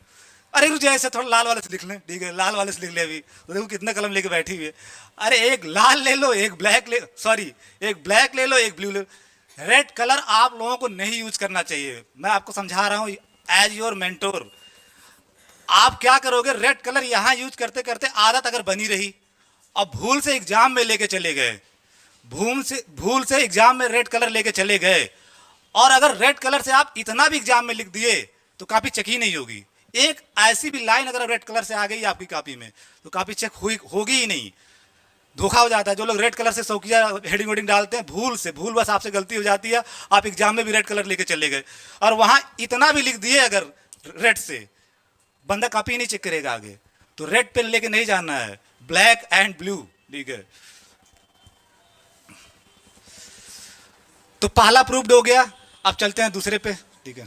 अरे रुक जाए, ऐसे थोड़ा लाल वाले से लिख लें, ठीक है, लाल वाले से लिख ले, अभी तो देखो कितने कलम लेके बैठी हुई है, अरे एक लाल ले लो, एक ब्लैक ले, सॉरी एक ब्लैक ले लो, एक ब्लू ले लो। रेड कलर आप लोगों को नहीं यूज करना चाहिए, मैं आपको समझा रहा हूँ एज योर मेंटोर। आप क्या करोगे, रेड कलर यहां यूज करते करते आदत अगर बनी रही, अब भूल से एग्जाम में लेके चले गए, भूल से एग्जाम में रेड कलर लेके चले गए, और अगर रेड कलर से आप इतना भी एग्जाम में लिख दिए तो कॉपी चेक ही नहीं होगी। एक ऐसी भी लाइन अगर रेड कलर से आ गई आपकी कॉपी में तो कॉपी चेक होगी ही नहीं, धोखा हो जाता है। जो लोग रेड कलर से शौकिया हेडिंग वेडिंग डालते हैं, भूल बस आपसे गलती हो जाती है, आप एग्जाम में भी रेड कलर लेके चले गए और वहां इतना भी लिख दिए अगर रेड से, बंदा कॉपी नहीं चेक करेगा आगे। तो रेड पेन लेके नहीं जाना है, ब्लैक एंड ब्लू, ठीक है। तो पहला प्रूफ्ड हो गया, अब चलते हैं दूसरे पे, ठीक है।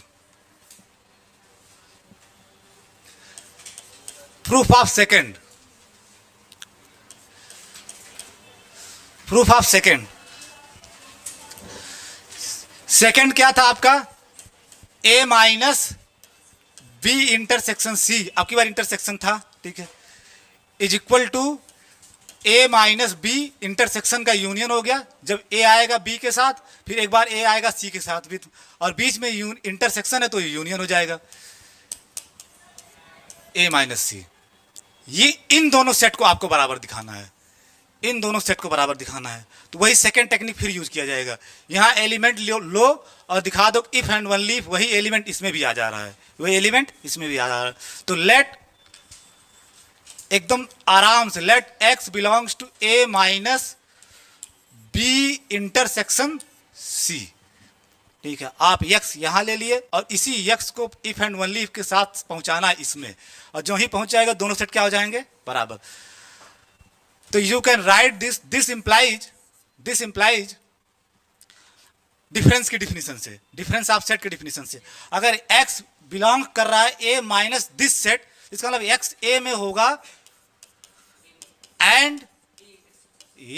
Proof of second, proof of second, second क्या था आपका, A minus B intersection C, आपकी बार इंटरसेक्शन था, ठीक है, is equal to A minus B intersection का यूनियन हो गया। जब ए आएगा बी के साथ, फिर एक बार ए आएगा सी के साथ भी, और बीच में इंटरसेक्शन है तो यूनियन हो जाएगा ए माइनस सी। ये इन दोनों सेट को आपको बराबर दिखाना है, इन दोनों सेट को बराबर दिखाना है, तो वही सेकंड टेक्निक फिर यूज किया जाएगा। यहां एलिमेंट लो और दिखा दो इफ एंड ओनली, वही एलिमेंट इसमें भी आ जा रहा है, वही एलिमेंट इसमें भी आ जा रहा है। तो लेट, एकदम आराम से, let x belongs to a minus B intersection c, ठीक है। आप x यहां ले लिए और इसी x को इफ एंड ओनली इफ के साथ पहुंचाना है इसमें, और जो ही पहुंच जाएगा दोनों सेट क्या हो जाएंगे, बराबर। तो you can write this implies difference की डिफिनेशन से, डिफरेंस ऑफ सेट की डिफिनेशन से। अगर x बिलोंग कर रहा है a माइनस दिस सेट, इसका मतलब x a में होगा and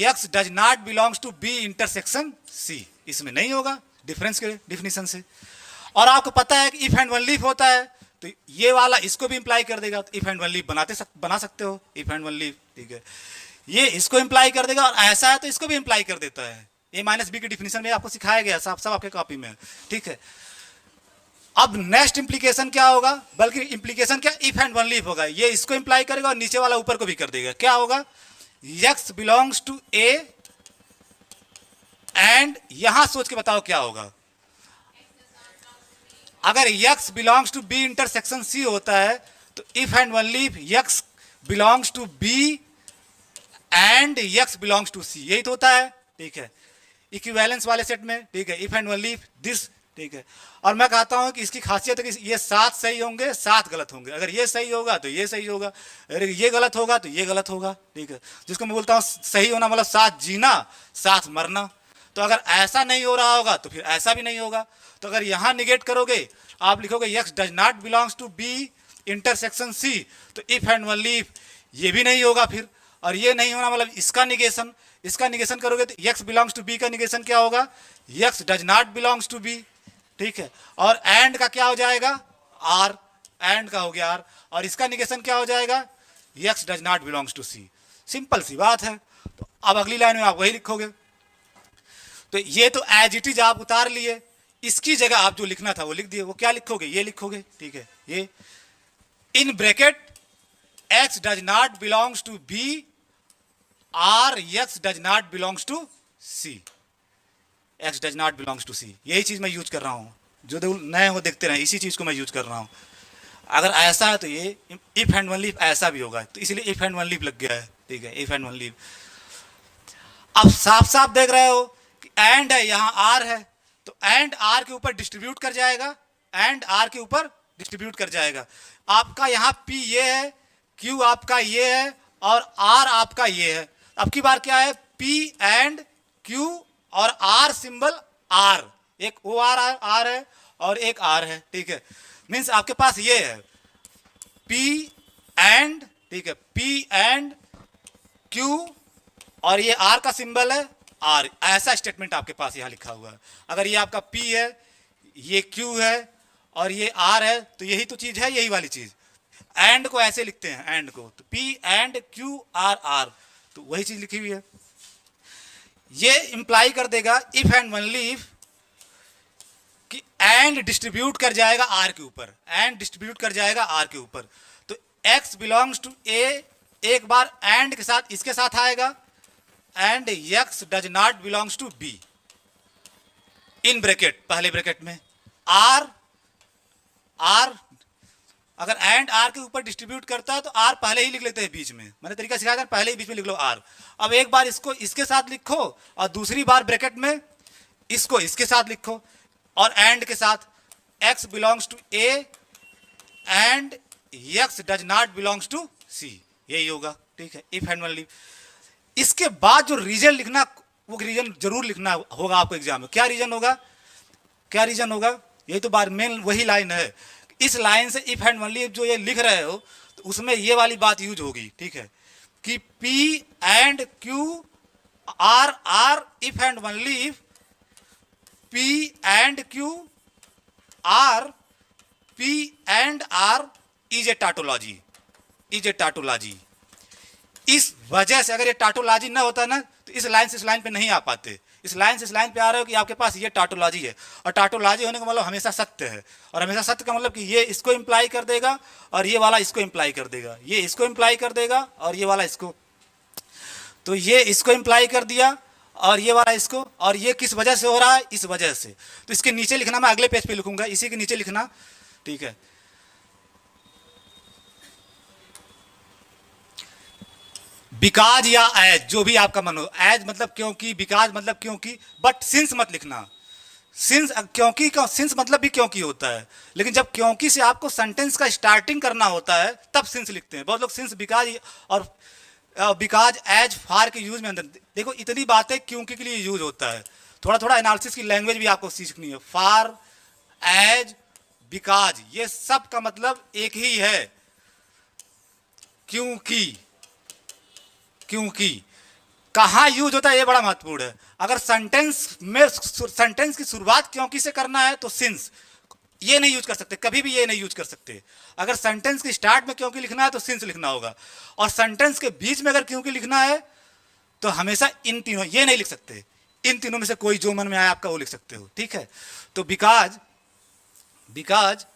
x does not belongs to b intersection c, इसमें नहीं होगा, डिफरेंस के डिफिनेशन से। और आपको पता है कि इफ एंड ओनली होता है तो ये वाला इसको भी इंप्लाई कर देगा, तो इफ एंड ओनली बना सकते हो, इफ एंड ओनली, ठीक है। ये इसको इंप्लाई कर देगा, और ऐसा है तो इसको भी इंप्लाई कर देता है। a माइनस बी की डिफिनेशन में आपको सिखाया गया, सब आपके कॉपी में, ठीक है। अब नेक्स्ट इंप्लीकेशन क्या होगा, बल्कि इंप्लीकेशन क्या, इफ एंड ओनली होगा, ये इसको इंप्लाई करेगा और नीचे वाला ऊपर को भी कर देगा। क्या होगा, x belongs to a and, यहां सोच के बताओ क्या होगा। अगर x belongs to b intersection c होता है तो if and only x belongs to b and x belongs to c, यही तो होता है, ठीक है, इक्विवेलेंस वाले सेट में, ठीक है, इफ एंड ओनली दिस, ठीक है। और मैं कहता हूं कि इसकी खासियत है कि ये 7 सही होंगे 7 गलत होंगे, अगर ये सही होगा तो ये सही होगा, अगर ये गलत होगा तो ये गलत होगा, ठीक है। जिसको मैं बोलता हूं सही होना मतलब 7 जीना 7 मरना। तो अगर ऐसा नहीं हो रहा होगा तो फिर ऐसा भी नहीं होगा। तो अगर यहां निगेट करोगे, आप लिखोगे x does not belongs to b intersection c, तो इफ एंड ओनली इफ, ये भी नहीं होगा फिर, और ये नहीं होना मतलब इसका निगेशन करोगे तो x बिलोंग्स टू b का निगेशन क्या होगा, x does not belongs to b, ठीक है। और एंड का क्या हो जाएगा, r, एंड का हो गया r, और इसका निगेशन क्या हो जाएगा, x does not belongs to c। Simple सी बात है। तो अब अगली लाइन में आप वही लिखोगे। तो ये तो एज इट इज आप उतार लिए, इसकी जगह आप जो लिखना था वो लिख दिए। वो क्या लिखोगे, ये लिखोगे, ठीक है, ये in bracket x does not belongs to b और x does not belongs to c, x does not belongs to c, यही चीज मैं यूज कर रहा हूं। जो नए हो देखते रहे, इसी चीज को मैं यूज कर रहा हूं। अगर ऐसा है तो ये इफ एंड ओनली ऐसा भी होगा, तो इसलिए इफ एंड ओनली लग गया है, ठीक है, इफ एंड ओनली। अब साफ साफ देख रहे हो कि एंड है, यहां आर है, तो एंड आर के ऊपर डिस्ट्रीब्यूट कर जाएगा, एंड आर के ऊपर डिस्ट्रीब्यूट कर जाएगा। आपका यहाँ P ये है, Q आपका ये है और R आपका ये है। अब की बार क्या है, P एंड Q और R सिंबल R, एक OR है और एक R है, ठीक है। मीन्स आपके पास ये है P एंड, ठीक है, P एंड Q और ये R का सिंबल है R, ऐसा स्टेटमेंट आपके पास यहाँ लिखा हुआ है। अगर ये आपका P है, ये Q है और ये R है, तो यही तो चीज है, यही वाली चीज। एंड को ऐसे लिखते हैं, एंड को तो P and Q R R, तो वही चीज लिखी हुई है। ये इंप्लाई कर देगा इफ एंड ओनली इफ कि एंड डिस्ट्रीब्यूट कर जाएगा R के ऊपर, एंड डिस्ट्रीब्यूट कर जाएगा R के ऊपर। तो X बिलोंग्स टू A एक बार एंड के साथ इसके साथ आएगा, and X does not belongs to B in bracket, पहले ब्रैकेट में R अगर एंड R के ऊपर डिस्ट्रीब्यूट करता है तो R पहले ही लिख लेते हैं बीच में, मैंने तरीका सिखाया था, पहले ही बीच में लिख लो R। अब एक बार इसको इसके साथ लिखो और दूसरी बार ब्रैकेट में इसको इसके साथ लिखो और एंड के साथ X belongs to A and X does not belongs to C, यही होगा, ठीक है, इफ एंड ओनली। इसके बाद जो रीजन लिखना, वो रीजन जरूर लिखना होगा आपको एग्जाम में। क्या रीजन होगा, क्या रीजन होगा, यही तो बात मेन वही लाइन है। इस लाइन से इफ एंड ओनली जो ये लिख रहे हो तो उसमें ये वाली बात यूज होगी, ठीक है, कि P and Q R if and only if P and Q R P and R is a tautology, is a tautology. इस वजह से अगर ये टाटोलॉजी ना होता ना तो इस लाइन से इस लाइन पे नहीं आ पाते। इस लाइन से इस लाइन पे आ रहे हो कि आपके पास ये टाटोलॉजी है, और टाटोलॉजी होने का मतलब हमेशा सत्य है, और हमेशा सत्य का मतलब कि ये इसको इंप्लाई कर देगा और ये वाला इसको इंप्लाई कर देगा, ये इसको इंप्लाई कर देगा और ये वाला इसको, तो ये इसको इंप्लाई कर दिया और ये वाला इसको, और ये किस वजह से हो रहा है, इस वजह से। तो इसके नीचे लिखना, मैं अगले पेज पे लिखूंगा, इसी के नीचे लिखना, ठीक है। बिकाज या एज, जो भी आपका मन हो, एज मतलब क्योंकि, बिकाज मतलब क्योंकि, बट सिंस मत लिखना। सिंस क्योंकि, सिंस मतलब भी क्योंकि होता है, लेकिन जब क्योंकि से आपको सेंटेंस का स्टार्टिंग करना होता है तब सिंस लिखते हैं। बहुत लोग सिंस, बिकाज और बिकाज, एज, फार के यूज में अंदर देखो, इतनी बातें क्योंकि के लिए यूज होता है। थोड़ा थोड़ा एनालिसिस की लैंग्वेज भी आपको सीखनी है। फार, एज, बिकाज, ये सब का मतलब एक ही है, क्योंकि। क्योंकि कहाँ यूज होता है ये बड़ा महत्वपूर्ण है। अगर सेंटेंस में, सेंटेंस की शुरुआत क्योंकि से करना है तो सिंस, ये नहीं यूज कर सकते, कभी भी ये नहीं यूज कर सकते। अगर सेंटेंस की स्टार्ट में क्योंकि लिखना है तो सिंस लिखना होगा, और सेंटेंस के बीच में अगर क्योंकि लिखना है तो हमेशा इन तीनों, ये नहीं लिख सकते। इन तीनों में से कोई जो मन में आया आपका वो लिख सकते हो, ठीक है। तो because, because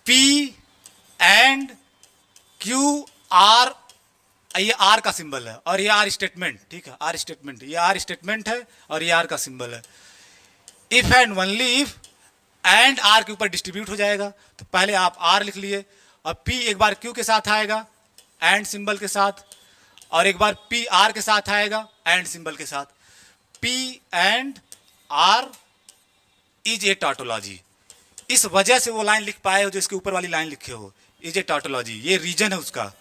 P and Q R, ये R का सिंबल है और ये R स्टेटमेंट, ठीक है, R स्टेटमेंट, ये R स्टेटमेंट है और ये R का सिंबल है। If and only if and R के ऊपर डिस्ट्रीब्यूट हो जाएगा, तो पहले आप R लिख लिए और P एक बार Q के साथ आएगा एंड सिंबल के साथ, और एक बार P R के साथ आएगा एंड सिंबल के साथ। P and R is a tautology. इस वजह से वो लाइन लिख पाए हो जो इसके ऊपर वाली लाइन लिखे हो, इज ए टाटोलॉजी, ये रीजन है उसका,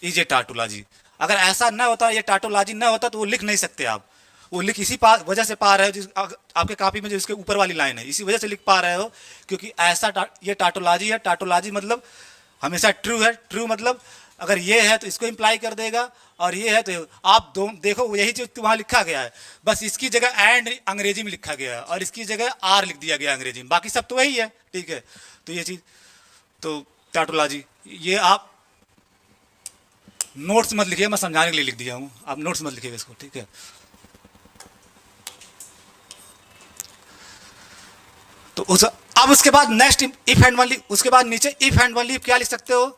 इज ए टाटोलॉजी। अगर ऐसा ना होता, ये टाटोलॉजी ना होता तो वो लिख नहीं सकते आप। वो लिख इसी वजह से पा रहे हो, जिस आपके कॉपी में जो इसके ऊपर वाली लाइन है, इसी वजह से लिख पा रहे हो, क्योंकि ऐसा ये टाटोलॉजी है। टाटोलॉजी मतलब हमेशा ट्रू है। ट्रू मतलब अगर ये है तो इसको इंप्लाई कर देगा, और ये है तो आप दो देखो, यही चीज वहां लिखा गया है, बस इसकी जगह एंड अंग्रेजी में लिखा गया है और इसकी जगह आर लिख दिया गया अंग्रेजी में, बाकी सब तो वही है, ठीक है। तो ये चीज, तो टाटोलॉजी, ये आप नोट्स मत लिखिए, मैं समझाने के लिए लिख दिया हूं, आप नोट्स मत लिखिएगा इसको, ठीक है। तो अब उसके बाद नेक्स्ट इफ एंड ओनली, उसके बाद नीचे इफ एंड ओनली क्या लिख सकते हो,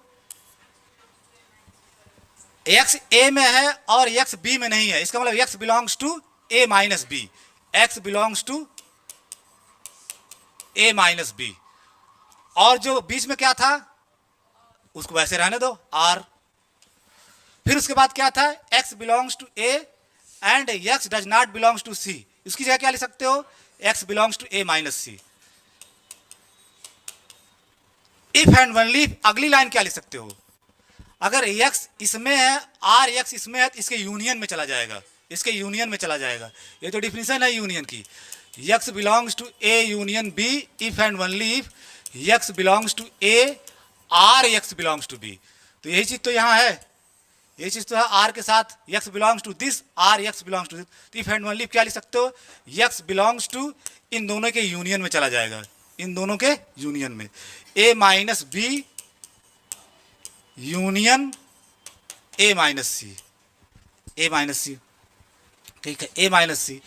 x a में है और x b में नहीं है, इसका मतलब x belongs to a minus B, x belongs to a minus B, और जो बीच में क्या था उसको वैसे रहने दो r। फिर उसके बाद क्या था, x belongs to a and x does not belongs to c, इसकी जगह क्या लिख सकते हो, x belongs to a minus c। If and only अगली लाइन क्या लिख सकते हो, अगर x इसमें है आर x इसमें है तो इसके यूनियन में चला जाएगा, इसके यूनियन में चला जाएगा। ये तो डिफिनीशन है यूनियन की, x belongs to A union B if and only if x belongs to A or x belongs to B. तो यही चीज तो यहाँ है, यही चीज तो है आर के साथ x belongs to this or x belongs to this. तो इफ एंड ओनली क्या लिख सकते हो, x बिलोंग्स टू इन दोनों के यूनियन में चला जाएगा, इन दोनों के यूनियन में। a minus B union a minus C, a minus C, ठीक है, a माइनस सी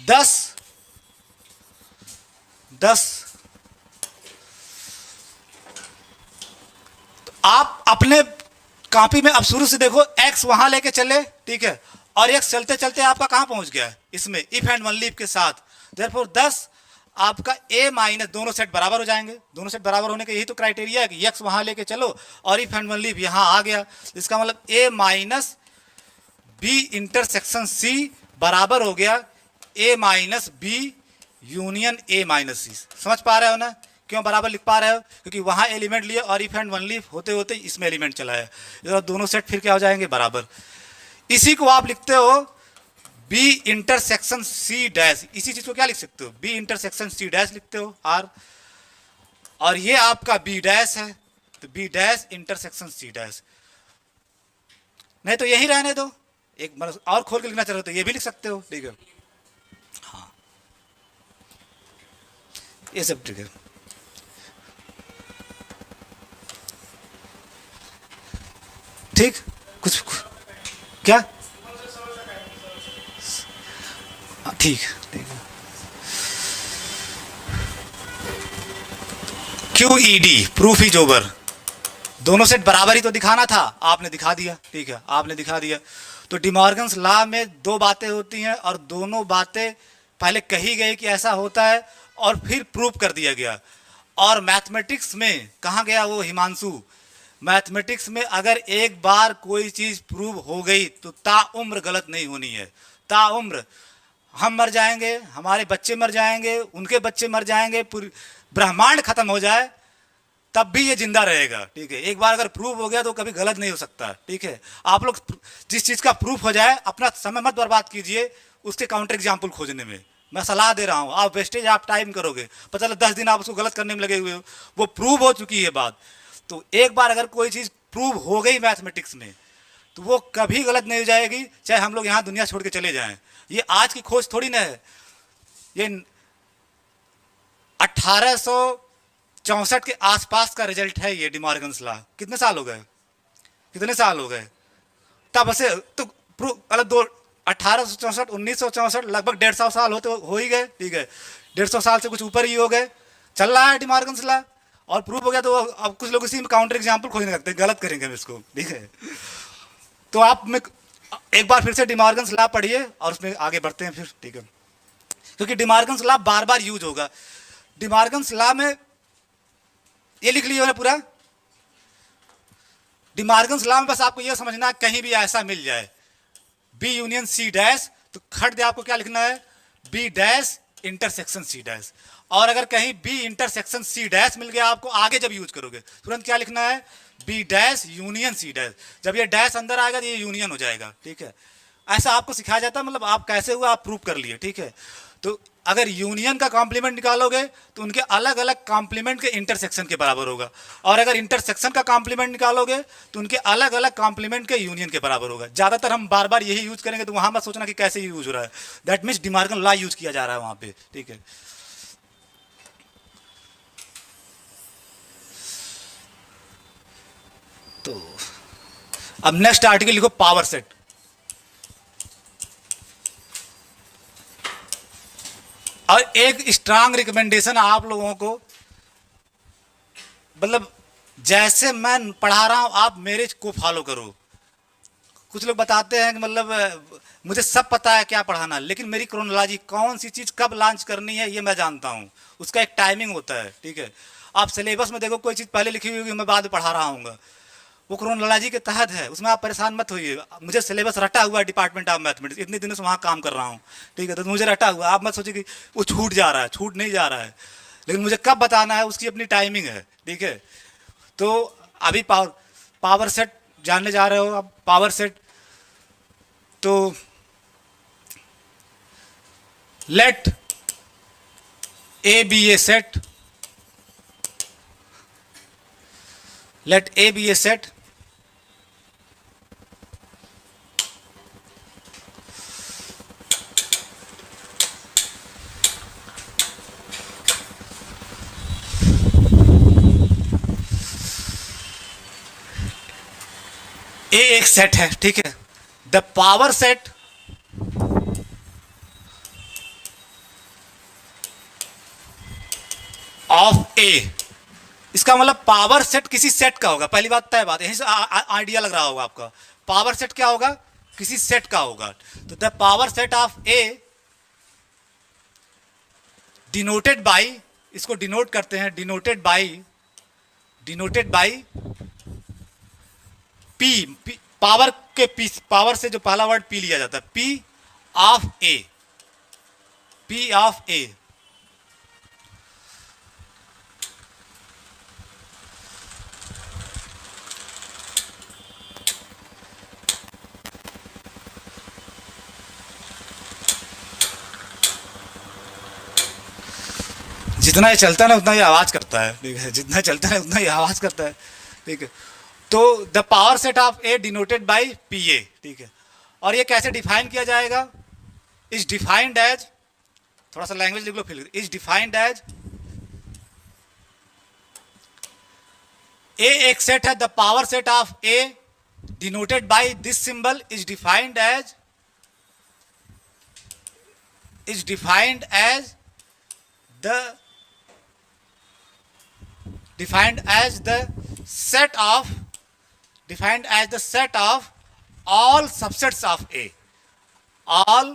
10 तो आप अपने कॉपी में अब शुरू से देखो x वहां लेके चले, ठीक है, और x चलते चलते आपका कहां पहुंच गया है इसमें इफ एंड ओनली इफ के साथ। देयरफॉर 10 आपका a माइनस, दोनों सेट बराबर हो जाएंगे, दोनों सेट बराबर होने का यही तो क्राइटेरिया है कि x वहां लेके चलो और इफ एंड ओनली इफ यहां आ गया। इसका मतलब a minus B intersection c बराबर हो गया a minus B union a minus C. समझ पा रहे हो ना क्यों बराबर लिख पा रहे हो, क्योंकि वहां एलिमेंट लिए और इफ एंड ओनली इफ होते होते इसमें एलिमेंट चला है, इधर दोनों सेट फिर क्या हो जाएंगे बराबर। इसी को आप लिखते हो बी इंटरसेक्शन सी डैश, इसी चीज को क्या लिख सकते हो, बी इंटरसेक्शन सी डैश लिखते हो आर, और ये आपका बी डैश है तो B dash intersection C dash. नहीं तो यही रहने दो, एक बार और खोल के लिखना चाह रहे हो तो ये भी लिख सकते हो, ठीक है, हाँ ये सब ठीक है। ठीक, कुछ क्या, ठीक ठीक है। QED प्रूफ इज ओवर, दोनों सेट बराबर ही तो दिखाना था, आपने दिखा दिया, ठीक है, आपने दिखा दिया। तो डिमॉर्गन्स लॉ में दो बातें होती हैं और दोनों बातें पहले कही गई कि ऐसा होता है और फिर प्रूफ कर दिया गया। और मैथमेटिक्स में कहाँ गया वो हिमांशु, मैथमेटिक्स में अगर एक बार कोई चीज़ प्रूव हो गई तो ताउम्र गलत नहीं होनी है, ताउम्र। हम मर जाएंगे, हमारे बच्चे मर जाएंगे, उनके बच्चे मर जाएंगे, पूरी ब्रह्मांड खत्म हो जाए तब भी ये जिंदा रहेगा, ठीक है। एक बार अगर प्रूफ हो गया तो कभी गलत नहीं हो सकता, ठीक है। आप लोग जिस चीज़ का प्रूफ हो जाए अपना समय मत बर्बाद कीजिए उसके काउंटर एग्जाम्पल खोजने में, मैं सलाह दे रहा हूँ। आप वेस्टेज आप टाइम करोगे, पता चला 10 दिन आप उसको गलत करने में लगे हुए हो, वो प्रूव हो चुकी है बात। तो एक बार अगर कोई चीज़ प्रूव हो गई मैथमेटिक्स में तो वो कभी गलत नहीं हो जाएगी, चाहे हम लोग यहाँ दुनिया छोड़ के चले जाएं। ये आज की खोज थोड़ी ना है, ये 1864 के आसपास का रिजल्ट है ये डिमॉर्गन्स लॉ। कितने साल हो गए, कितने साल हो गए तब से तो अलग दो 1864 1964 लगभग 150 साल होते हो ही गए, ठीक है, 150 साल से कुछ ऊपर ही हो गए, चल रहा है डिमॉर्गन्स लॉ। और प्रूफ हो गया तो अब कुछ लोग इसी में काउंटर एग्जाम्पल खोजने लगते हैं, गलत करेंगे हम इसको, ठीक है। तो आप में एक बार फिर से डिमॉर्गन्स लॉ पढ़िए और उसमें आगे बढ़ते हैं फिर, ठीक है, क्योंकि डिमॉर्गन्स लॉ बार बार यूज होगा। डिमॉर्गन्स लॉ में ये लिख लिया ना पूरा, डिमॉर्गन्स लॉ में बस आपको ये समझना कहीं भी ऐसा मिल जाए बी यूनियन सी डैश तो खट दे आपको क्या लिखना है, B dash intersection C dash. और अगर कहीं बी इंटरसेक्शन सी डैश मिल गया आपको आगे जब यूज करोगे तुरंत क्या लिखना है, B dash union C dash. जब ये डैश अंदर आएगा तो ये यूनियन हो जाएगा, ठीक है। ऐसा आपको सिखाया जाता है, मतलब आप कैसे हुआ आप प्रूव कर लिए, ठीक है। तो अगर यूनियन का कॉम्प्लीमेंट निकालोगे तो उनके अलग अलग कॉम्प्लीमेंट के इंटरसेक्शन के बराबर होगा, और अगर इंटरसेक्शन का कॉम्प्लीमेंट निकालोगे तो उनके अलग अलग कॉम्प्लीमेंट के यूनियन के बराबर होगा। ज़्यादातर हम बार बार यही यूज करेंगे, तो वहाँ मत सोचना कि कैसे यूज हो रहा है, that means De Morgan law use किया जा रहा है वहाँ पे, ठीक है। तो अब नेक्स्ट आर्टिकल लिखो पावर सेट। और एक स्ट्रांग रिकमेंडेशन आप लोगों को, मतलब जैसे मैं पढ़ा रहा हूं आप मेरे को फॉलो करो। कुछ लोग बताते हैं कि मतलब मुझे सब पता है क्या पढ़ाना, लेकिन मेरी क्रोनोलॉजी कौन सी चीज़ कब लॉन्च करनी है ये मैं जानता हूँ, उसका एक टाइमिंग होता है, ठीक है। आप सिलेबस में देखो कोई चीज़ पहले लिखी हुई होगी मैं बाद में पढ़ा रहा हूँ, वो क्रोनोलॉजी के तहत है, उसमें आप परेशान मत होइए। मुझे सिलेबस रटा हुआ है डिपार्टमेंट ऑफ मैथमेटिक्स, इतने दिनों से वहाँ काम कर रहा हूँ, ठीक है, तो मुझे रटा हुआ। आप मत सोचिए कि वो छूट जा रहा है, छूट नहीं जा रहा है, लेकिन मुझे कब बताना है उसकी अपनी टाइमिंग है, ठीक है। तो अभी पावर सेट जानने जा रहे हो अब। पावर सेट, तो let A be a set, let A be a set A एक सेट है, ठीक है। The power set of A, इसका मतलब पावर सेट किसी सेट का होगा। पहली बात तय बात, यहीं से आइडिया लग रहा होगा आपका। पावर सेट क्या होगा? किसी सेट का होगा। तो the power set of A denoted by, इसको डिनोट करते हैं, डिनोटेड बाई पी, पावर के पी, पावर से जो पहला वर्ड पी लिया जाता है, P of A, P of A. जितना ये चलता है ना उतना ये आवाज करता है, ठीक है। जितना चलता है उतना ये आवाज करता है, ठीक है। तो the power set of A denoted by P A, ठीक है। और ये कैसे डिफाइन किया जाएगा? इज डिफाइंड एज, थोड़ा सा लैंग्वेज लिख लो फिर, इज डिफाइंड एज, ए एक सेट है, the power set of A denoted by this symbol is defined as, is defined as the, defined as the set of, defined as the set of all subsets of A, all,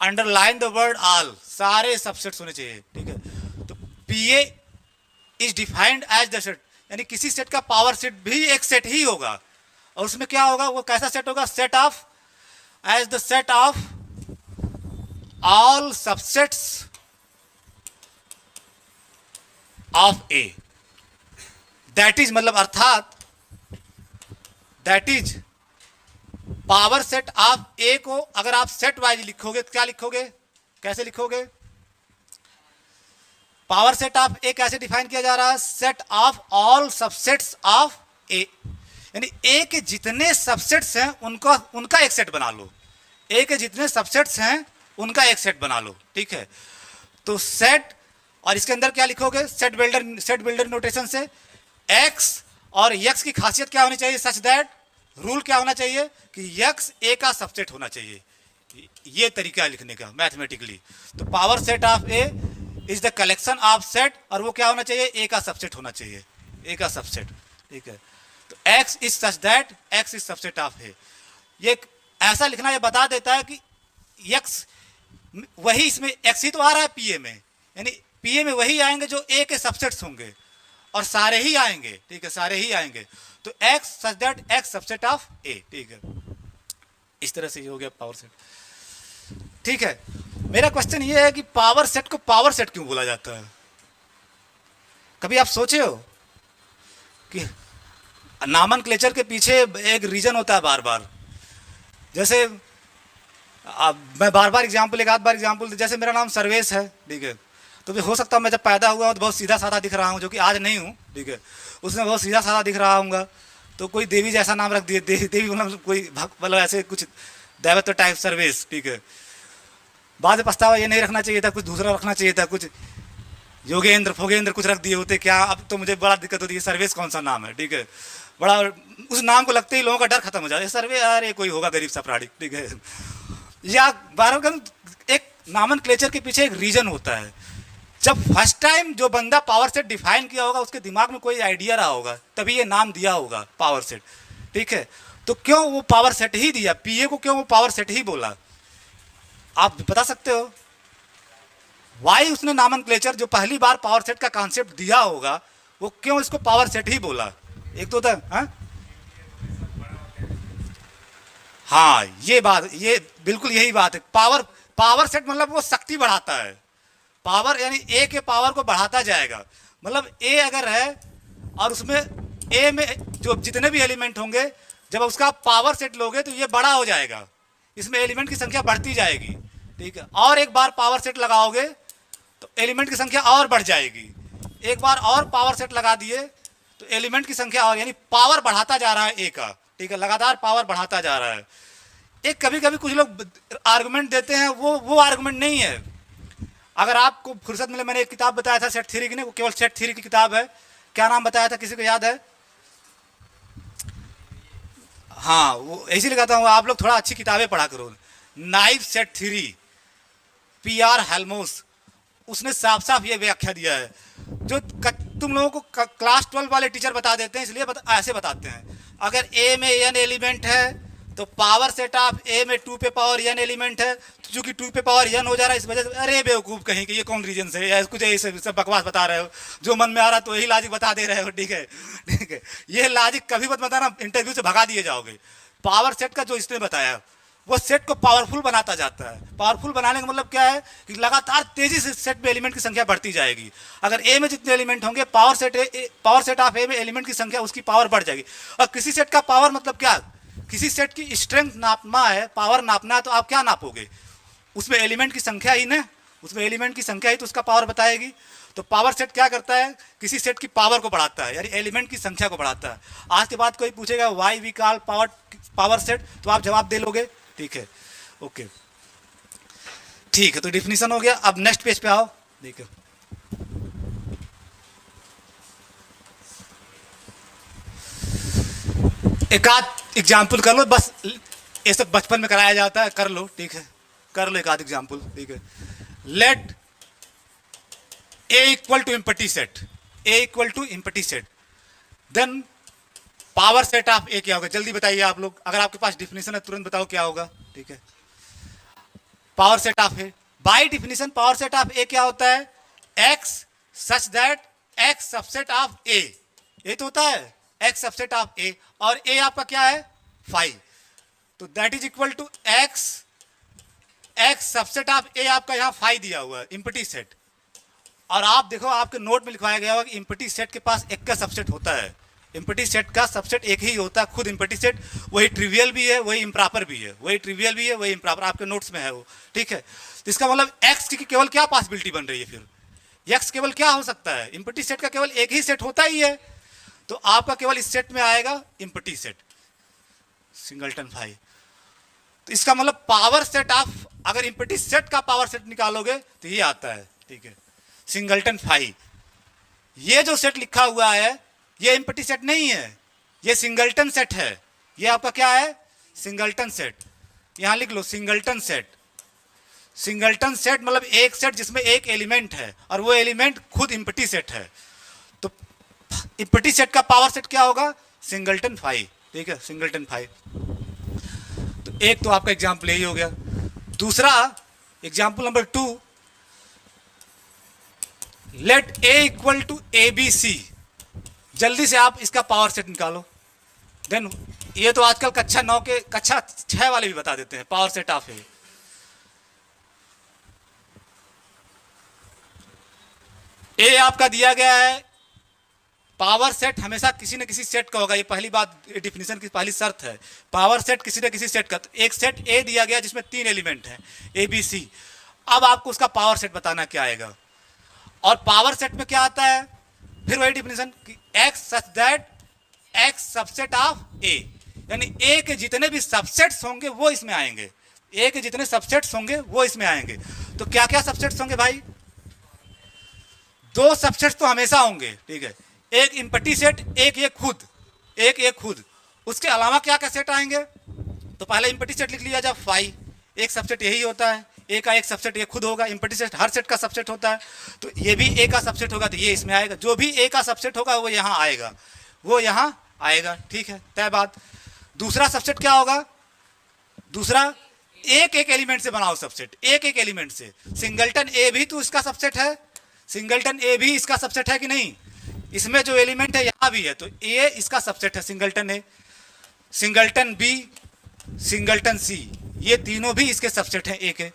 underline the word all, सारे subsets होने चाहिए, ठीक है। तो PA is defined as the set, यानी किसी set का power set भी एक सेट ही होगा। और उसमें क्या होगा? वो कैसा सेट होगा? Set of, as the set of all subsets of A, that is, मतलब अर्थात that is power set of A को अगर आप सेट वाइज लिखोगे तो क्या लिखोगे? कैसे लिखोगे? पावर सेट ऑफ ए कैसे डिफाइन किया जा रहा है? Set of all subsets of A, यानी ए के जितने सबसेट्स हैं उनका एक सेट बना लो। ए के जितने सबसेट्स हैं उनका एक सेट बना लो, ठीक है। तो सेट, और इसके अंदर क्या लिखोगे? सेट बिल्डर नोटेशन से x, और x की खासियत क्या होनी चाहिए? सच दैट, रूल क्या होना चाहिए कि x a का सबसेट होना चाहिए। ये तरीका है लिखने का मैथमेटिकली। तो power set of a is the collection of set, और वो क्या होना चाहिए? a का सबसेट होना चाहिए, a का सबसेट, ठीक है। तो x is such that x is subset of a। ये ऐसा लिखना ये बता देता है कि x वही, इसमें x ही तो आ रहा है पीए में, यानी पीए में वही आएंगे जो ए के सबसेट्स होंगे, और सारे ही आएंगे, ठीक है, सारे ही आएंगे। तो x such that x subset of A, ठीक है। इस तरह से ये हो गया पावर सेट, ठीक है। मेरा क्वेश्चन ये है कि पावर सेट को पावर सेट क्यों बोला जाता है? कभी आप सोचे हो कि नॉमेनक्लेचर के पीछे एक रीजन होता है बार बार? जैसे मैं बार बार एग्जाम्पल, एक आध बार एग्जाम्पल, जैसे मेरा नाम सर्वेश है, ठीक है। तो हो सकता है मैं जब पैदा हुआ तो बहुत सीधा साधा दिख रहा हूँ, जो कि आज नहीं हूँ, ठीक है। उसमें बहुत सीधा साधा दिख रहा हूँगा, तो कोई देवी जैसा नाम रख दिए, देवी मतलब कोई मतलब ऐसे कुछ दैवत्व टाइप सर्वेश, ठीक है। बाद में पछतावा, ये नहीं रखना चाहिए था, कुछ दूसरा रखना चाहिए था, कुछ योगेंद्र फोगेंद्र कुछ रख दिए होते क्या। अब तो मुझे बड़ा दिक्कत होती है, सर्वेश कौन सा नाम है, ठीक है। बड़ा उस नाम को लगते ही लोगों का डर खत्म हो जाता है, सर्वे अरे कोई होगा गरीब सा प्राणी, ठीक है। या बार एक नॉमेनक्लेचर के पीछे एक रीजन होता है। जब फर्स्ट टाइम जो बंदा पावर सेट डिफाइन किया होगा उसके दिमाग में कोई आइडिया रहा होगा, तभी ये नाम दिया होगा पावर सेट, ठीक है। तो क्यों वो पावर सेट ही दिया? पीए को क्यों वो पावर सेट ही बोला? आप बता सकते हो वाई उसने नॉमेनक्लेचर जो पहली बार पावर सेट का कॉन्सेप्ट दिया होगा वो क्यों इसको पावर सेट ही बोला? एक तो था, हाँ ये बात, ये बिल्कुल यही बात है। पावर सेट मतलब वो शक्ति बढ़ाता है, पावर यानी ए के पावर को बढ़ाता जाएगा। मतलब ए अगर है और उसमें ए में जो जितने भी एलिमेंट होंगे जब उसका पावर सेट लोगे तो ये बड़ा हो जाएगा, इसमें एलिमेंट की संख्या बढ़ती जाएगी, ठीक है। और एक बार पावर सेट लगाओगे तो एलिमेंट की संख्या और बढ़ जाएगी, एक बार और पावर सेट लगा दिए तो एलिमेंट की संख्या और, यानी पावर बढ़ाता जा रहा है ए का, ठीक है, लगातार पावर बढ़ाता जा रहा है। एक कभी कभी कुछ लोग आर्गुमेंट देते हैं, वो आर्गुमेंट नहीं है। अगर आपको फुर्सत मिले, मैंने एक किताब बताया था सेट थ्योरी की, नहीं, वो केवल सेट थ्योरी की किताब है, क्या नाम बताया था, किसी को याद है? हाँ, वो ऐसे लगाता हूँ, आप लोग थोड़ा अच्छी किताबें पढ़ा करो। Knife set theory, PR Helmholtz, उसने साफ साफ ये व्याख्या दिया है जो तुम लोगों को क्लास 12 वाले टीचर बता देते हैं, इसलिए ऐसे बताते हैं। अगर ए में n एलिमेंट है तो पावर सेट ऑफ ए में 2 पे पावर n एलिमेंट है, तो चूंकि 2 पे पावर n हो जा रहा है, इस वजह से अरे बेवकूफ़ कहीं कि ये कौन रीजन से या कुछ ऐसे सब बकवास बता रहे हो, जो मन में आ रहा तो वही लॉजिक बता दे रहे हो, ठीक है, ठीक है। ये लॉजिक कभी मत बताना, इंटरव्यू से भगा दिए जाओगे। पावर सेट का जो इसने बताया वो सेट को पावरफुल बनाता जाता है। पावरफुल बनाने का मतलब क्या है कि लगातार तेजी से सेट में एलिमेंट की संख्या बढ़ती जाएगी। अगर ए में जितने एलिमेंट होंगे, पावर सेट ऑफ ए में एलिमेंट की संख्या, उसकी पावर बढ़ जाएगी। और किसी सेट का पावर मतलब क्या, किसी सेट की स्ट्रेंथ नापना है, पावर नापना है, तो आप क्या नापोगे, उसमें एलिमेंट की संख्या ही ना, उसमें एलिमेंट की संख्या ही तो उसका पावर बताएगी। तो पावर सेट क्या करता है, किसी सेट की पावर को बढ़ाता है, यानी एलिमेंट की संख्या को बढ़ाता है। आज के बाद कोई पूछेगा why we call power set, तो आप जवाब दे लोगे, ठीक है, ओके, ठीक है। तो डिफिनीशन हो गया। अब नेक्स्ट पेज पे आओ, देखो एक आध एग्जाम्पल कर लो, बस ये सब बचपन में कराया जाता है, कर लो, ठीक है, कर लो एक आध एग्जाम्पल, ठीक है। Let A equal to empty set, A equal to empty set, then power set of A क्या होगा, जल्दी बताइए आप लोग, अगर आपके पास डिफिनेशन है तुरंत बताओ क्या होगा, ठीक है। Power set of A, by definition power set of A क्या होता है, X such that X subset of A, ये तो होता है एक्स सबसेट ऑफ ए, और ए आपका क्या है 5, तो that is equal to X subset of A, आपका यहाँ 5 दिया हुआ है, एम्प्टी सेट। और आप देखो आपके नोट में लिखवाया गया होगा कि एम्प्टी सेट के पास एक का सबसेट होता है, एम्प्टी सेट का सबसेट एक ही होता है, खुद एम्प्टी सेट, वही ट्रिवियल भी है, वही इम्प्रॉपर भी है, वही ट्रिवियल भी है, वही इम्प्रॉपर, आपके नोट्स में है वो, ठीक है। तो इसका मतलब एक्स की केवल क्या पॉसिबिलिटी बन रही है, फिर एक्स केवल क्या हो सकता है, एम्प्टी सेट का केवल एक ही सेट होता ही है, तो आपका केवल इस सेट में आएगा एम्प्टी सेट, सिंगलटन 5। तो इसका मतलब पावर सेट ऑफ, अगर एम्प्टी सेट का पावर सेट निकालोगे तो ये आता है, ठीक है, सिंगलटन 5। ये जो सेट लिखा हुआ है ये एम्प्टी सेट नहीं है, ये सिंगलटन सेट है। ये आपका क्या है, सिंगलटन सेट, यहां लिख लो सिंगलटन सेट। सिंगलटन सेट मतलब एक सेट जिसमें एक एलिमेंट है और वो एलिमेंट खुद एम्प्टी सेट है। तो एम्प्टी सेट का पावर सेट क्या होगा, सिंगलटन 5, ठीक है, सिंगलटन 5। तो एक तो आपका एग्जाम्पल यही हो गया। दूसरा example number 2, let A equal to A B C, जल्दी से आप इसका पावर सेट निकालो। देन ये तो आजकल कक्षा 9 के कक्षा 6 वाले भी बता देते हैं पावर सेट ऑफ ए। ए आपका दिया गया है, पावर सेट हमेशा किसी न किसी सेट का होगा, ये पहली बात, डिफिनेशन की पहली शर्त है, पावर सेट किसी न किसी सेट का। तो एक सेट ए दिया गया जिसमें 3 एलिमेंट हैं, ए बी सी। अब आपको उसका पावर सेट बताना क्या आएगा, और पावर सेट में क्या आता है, फिर वही डिफिनेशन कि X such that X subset of A, यानी ए के जितने भी सबसेट्स होंगे वो इसमें आएंगे, ए के जितने सबसेट्स होंगे वो इसमें आएंगे। तो क्या क्या सबसेट्स होंगे भाई, 2 सबसेट्स तो हमेशा होंगे, ठीक है, एक एम्प्टी सेट, एक ये खुद, एक ये खुद। उसके अलावा क्या क्या सेट आएंगे, तो पहले एम्प्टी सेट लिख लिया जाए 5, एक सबसेट यही होता है, ए का एक सबसेट ये खुद होगा, एम्प्टी सेट हर सेट का सबसेट होता है, तो ये भी ए का सबसेट होगा, तो ये इसमें आएगा, जो भी ए का सबसेट होगा वो यहाँ आएगा, वो यहाँ आएगा, ठीक है, तय बात। दूसरा सबसेट क्या होगा, दूसरा एक एक एलिमेंट से बनाओ सबसेट, एक एक एलिमेंट से। सिंगलटन ए भी तो इसका सबसेट है, सिंगलटन ए भी इसका सबसेट है कि नहीं, इसमें जो एलिमेंट है यहाँ भी है, तो ए इसका सबसेट है सिंगलटन ए, सिंगलटन बी, सिंगलटन सी, ये तीनों भी इसके सबसेट हैं ए के।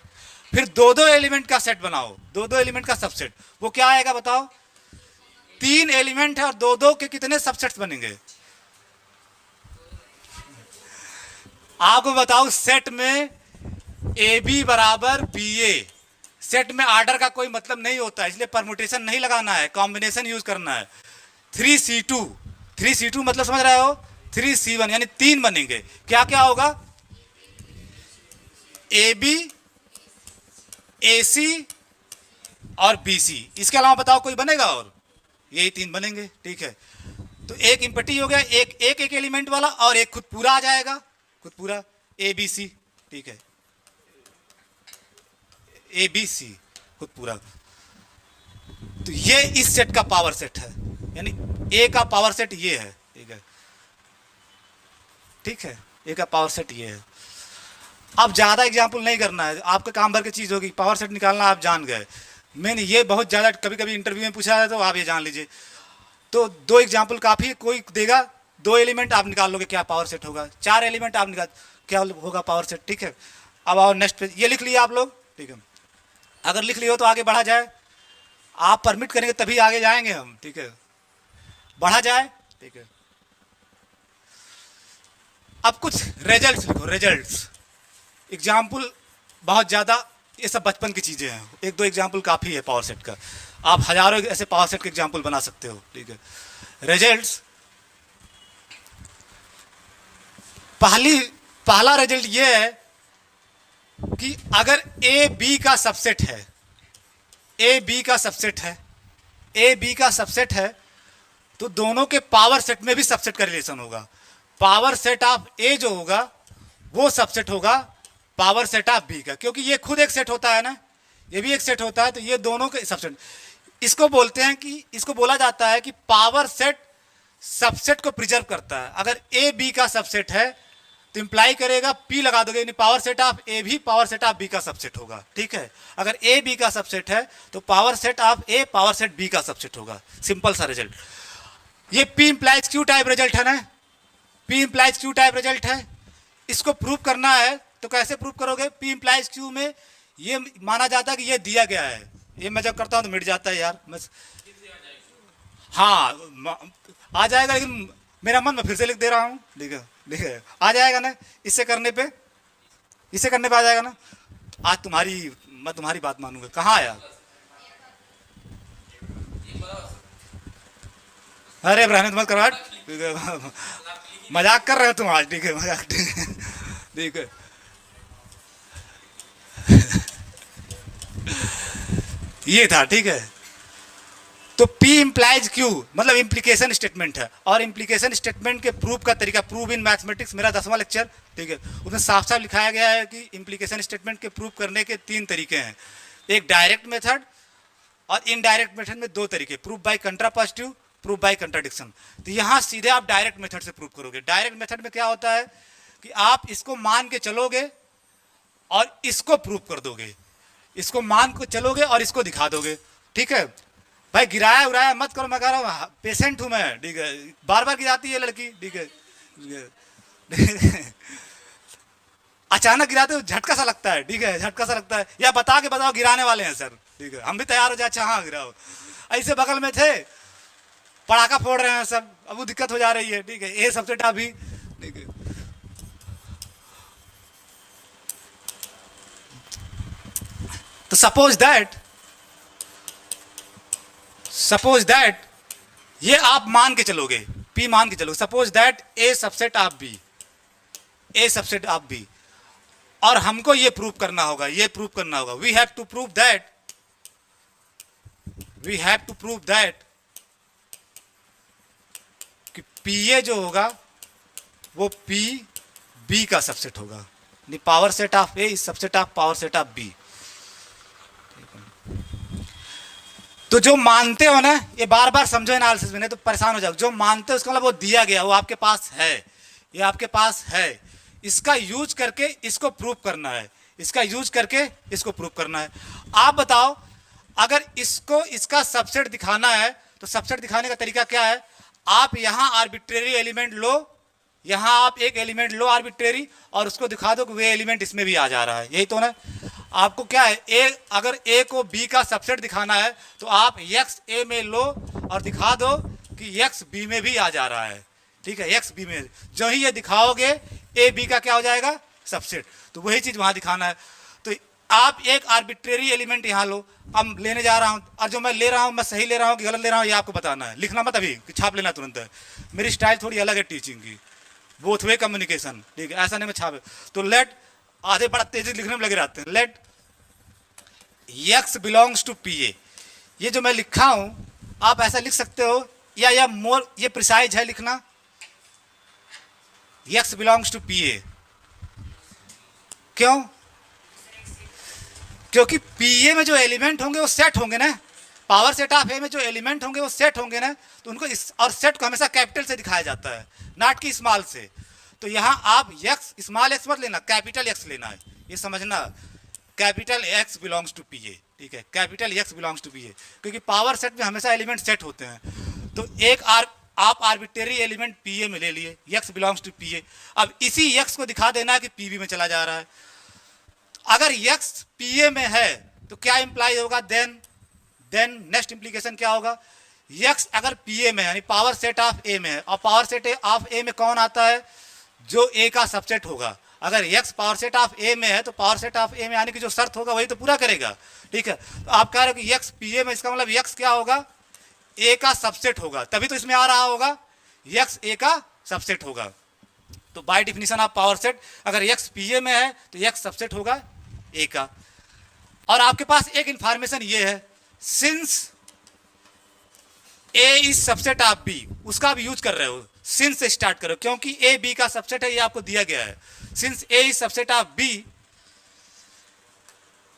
फिर 2-2 एलिमेंट का सेट बनाओ, 2-2 एलिमेंट का सबसेट, वो क्या आएगा बताओ, 3 एलिमेंट है और 2-2 के कितने सबसेट्स बनेंगे? आपको बताओ, सेट में ए बी बराबर बी ए, सेट में आर्डर का कोई मतलब नहीं होता है, इसलिए परमुटेशन नहीं लगाना है, कॉम्बिनेशन यूज करना है। 3C2, 3C2 मतलब समझ रहे हो, 3C1 यानी 3 बनेंगे। क्या क्या होगा? ए बी, ए सी और बी सी। इसके अलावा बताओ कोई बनेगा? और यही 3 बनेंगे, ठीक है। तो एक इम्पटी हो गया, एक एलिमेंट वाला, और एक खुद पूरा आ जाएगा, खुद पूरा ए बी सी, ठीक है, ए बी सी खुद पूरा। तो ये इस सेट का पावर सेट है, यानी ए का पावर सेट ये है, ठीक है, ठीक है, ए का पावर सेट ये है। अब ज्यादा एग्जाम्पल नहीं करना है, आपके काम भर की चीज होगी, पावर सेट निकालना आप जान गए। मैंने ये बहुत ज्यादा कभी कभी इंटरव्यू में पूछा है, तो आप ये जान लीजिए। तो 2 एग्जाम्पल काफी, कोई देगा 2 एलिमेंट आप निकाल लोगे क्या पावर सेट होगा, 4 एलिमेंट आप निकाल क्या होगा पावर सेट, ठीक है। अब आओ नेक्स्ट पेज, ये लिख लिया आप लोग, ठीक है। अगर लिख लियो तो आगे बढ़ा जाए, आप परमिट करेंगे तभी आगे जाएंगे हम, ठीक है, बढ़ा जाए, ठीक है। अब कुछ रिजल्ट्स लिखो, रिजल्ट्स। एग्जाम्पल बहुत ज्यादा, ये सब बचपन की चीजें हैं, 1-2 एग्जाम्पल काफी है पावर सेट का, आप हजारों ऐसे पावर सेट के एग्जाम्पल बना सकते हो, ठीक है। रिजल्ट्स, पहला रिजल्ट ये है कि अगर ए बी का सबसेट है, ए बी का सबसेट है, ए बी का सबसेट है, तो दोनों के पावर सेट में भी सबसेट का रिलेशन होगा। पावर सेट ऑफ ए जो होगा वो सबसेट होगा पावर सेट ऑफ बी का, क्योंकि ये खुद एक सेट होता है ना, ये भी एक सेट होता है, तो ये दोनों के सबसेट। इसको बोलते हैं कि, इसको बोला जाता है कि पावर सेट सबसेट को प्रिजर्व करता है। अगर ए बी का सबसेट है तो इंप्लाई करेगा, पी लगा दोगे, यानी पावर सेट ऑफ ए भी पावर सेट ऑफ बी का सबसेट होगा, ठीक है। अगर ए बी का सबसेट है तो power set of A power set B का सबसेट होगा। सिंपल सा रिजल्ट। ये P implies Q type result है ना, P implies Q type result है। इसको प्रूव करना है तो कैसे प्रूव करोगे? पी इंप्लाइज क्यू में ये माना जाता है कि ये दिया गया है, ये मैं जब करता हूं तो मिट जाता है यार, हाँ आ जाएगा, लेकिन मेरा मन मैं फिर से लिख दे रहा हूँ, ठीक है, ठीक है, आ जाएगा ना, इससे करने पे, इससे करने पे आ जाएगा ना। आज मैं तुम्हारी बात मानूंगा। कहाँ आया? अरे ब्राह्मण मत करो, ठीक है, मजाक कर रहे हो तुम आज, ठीक है, मजाक, ठीक है। ये था, ठीक है। तो P इंप्लाइज Q मतलब इंप्लीकेशन स्टेटमेंट है, और इंप्लीकेशन स्टेटमेंट के प्रूफ का तरीका, प्रूव इन मैथमेटिक्स मेरा 10वां लेक्चर, ठीक है, उसमें साफ साफ लिखाया गया है कि इंप्लीकेशन स्टेटमेंट के प्रूफ करने के 3 तरीके हैं। एक डायरेक्ट मेथड और इनडायरेक्ट मेथड में 2 तरीके, proof by contrapositive, proof by contradiction. तो यहाँ सीधे आप डायरेक्ट मेथड से प्रूफ करोगे। डायरेक्ट मेथड में क्या होता है कि आप इसको मान के चलोगे और इसको प्रूफ कर दोगे, इसको मान को चलोगे और इसको दिखा दोगे, ठीक है। भाई गिराया उराया मत करो, मैं कह रहा हूँ पेशेंट हूं मैं, ठीक है, बार बार गिराती है लड़की, ठीक है, अचानक गिराते हो झटका सा लगता है, ठीक है, झटका सा लगता है, या बता के बताओ गिराने वाले हैं सर, ठीक है, हम भी तैयार हो जाए, अच्छा हाँ गिराओ। ऐसे बगल में थे, पटाखा फोड़ रहे हैं सब, अब वो दिक्कत हो जा रही है, ठीक है, ये सबसे टाभी, ठीक है। तो सपोज दैट ये आप मान के चलोगे, P मान के चलोगे, suppose that A subset of B, A subset of B, और हमको ये प्रूव करना होगा, ये प्रूव करना होगा, we have to prove that कि PA जो होगा वो P B का सबसेट होगा, power set of A is subset of power set of B। तो जो मानते हो ना, ये बार बार समझो एनालिसिस में, नहीं तो परेशान हो जाओ। जो मानते हो उसका मतलब वो दिया गया, वो आपके पास है, ये आपके पास है, इसका यूज करके इसको प्रूव करना है, इसका यूज करके इसको प्रूव करना है। आप बताओ, अगर इसको इसका सबसेट दिखाना है तो सबसेट दिखाने का तरीका क्या है? आप यहां आर्बिट्रेरी एलिमेंट लो, यहां आप एक एलिमेंट लो आर्बिट्रेरी, और उसको दिखा दो कि वे एलिमेंट इसमें भी आ जा रहा है, यही तो ना। आपको क्या है, ए अगर ए को बी का सबसेट दिखाना है तो आप एक्स ए में लो और दिखा दो कि एक्स बी में भी आ जा रहा है, ठीक है, एक्स बी में जो ही ये दिखाओगे ए बी का क्या हो जाएगा, सबसेट। तो वही चीज वहां दिखाना है। तो आप एक आर्बिट्रेरी एलिमेंट यहाँ लो, अब लेने जा रहा हूँ, और जो मैं ले रहा हूँ मैं सही ले रहा हूँ कि गलत ले रहा हूँ ये आपको बताना है, लिखना मत अभी कि छाप लेना तुरंत है। मेरी स्टाइल थोड़ी अलग है टीचिंग की, बोथ वे कम्युनिकेशन, ठीक है, ऐसा नहीं मैं छाप। तो लेट, आधे बड़ा तेजी लिखने में लगे रहते हैं, let x belongs to P A. ये जो मैं लिखा हूँ आप ऐसा लिख सकते हो, या मोर ये प्रिसाइज है लिखना, x belongs to P A. क्यों? क्योंकि पीए में जो एलिमेंट होंगे वो सेट होंगे ना, पावर सेट ऑफ ए में जो एलिमेंट होंगे वो सेट होंगे ना, तो उनको और सेट को हमेशा कैपिटल से दिखाया जाता है, नॉट की स्मॉल से। तो यहाँ आप एक्स स्मॉल एक्स मत लेना, कैपिटल एक्स लेना है, ये समझना, capital X belongs to P A, ठीक है, capital X belongs to P A, क्योंकि पावर सेट में हमेशा एलिमेंट सेट होते हैं। तो एक आप आर्बिट्रेरी एलिमेंट पी ए में ले लिए, x belongs to P A. अब इसी एक्स को दिखा देना है कि पी बी में चला जा रहा है। अगर x पीए में है तो क्या इंप्लाई होगा, देन नेक्स्ट इंप्लीकेशन क्या होगा, x अगर पीए में है यानी पावर सेट ऑफ ए में है, और पावर सेट ऑफ ए में कौन आता है, जो ए का सबसेट होगा। अगर x पावर सेट ऑफ ए में है तो पावर सेट ऑफ ए में आने की जो शर्त होगा वही तो पूरा करेगा, ठीक है। तो आप कह रहे हो कि x पीए में, इसका मतलब x क्या होगा, ए का सबसेट होगा, तभी तो इसमें आ रहा होगा x ए का सबसेट होगा। तो by definition of power set अगर x पीए में है तो x सबसेट होगा ए का। और आपके पास एक इंफॉर्मेशन ये है, since A is subset of B, उसका आप यूज कर रहे हो, सिंस से स्टार्ट करो, क्योंकि ए बी का सबसेट है, ये आपको दिया गया है। Since A is subset of B,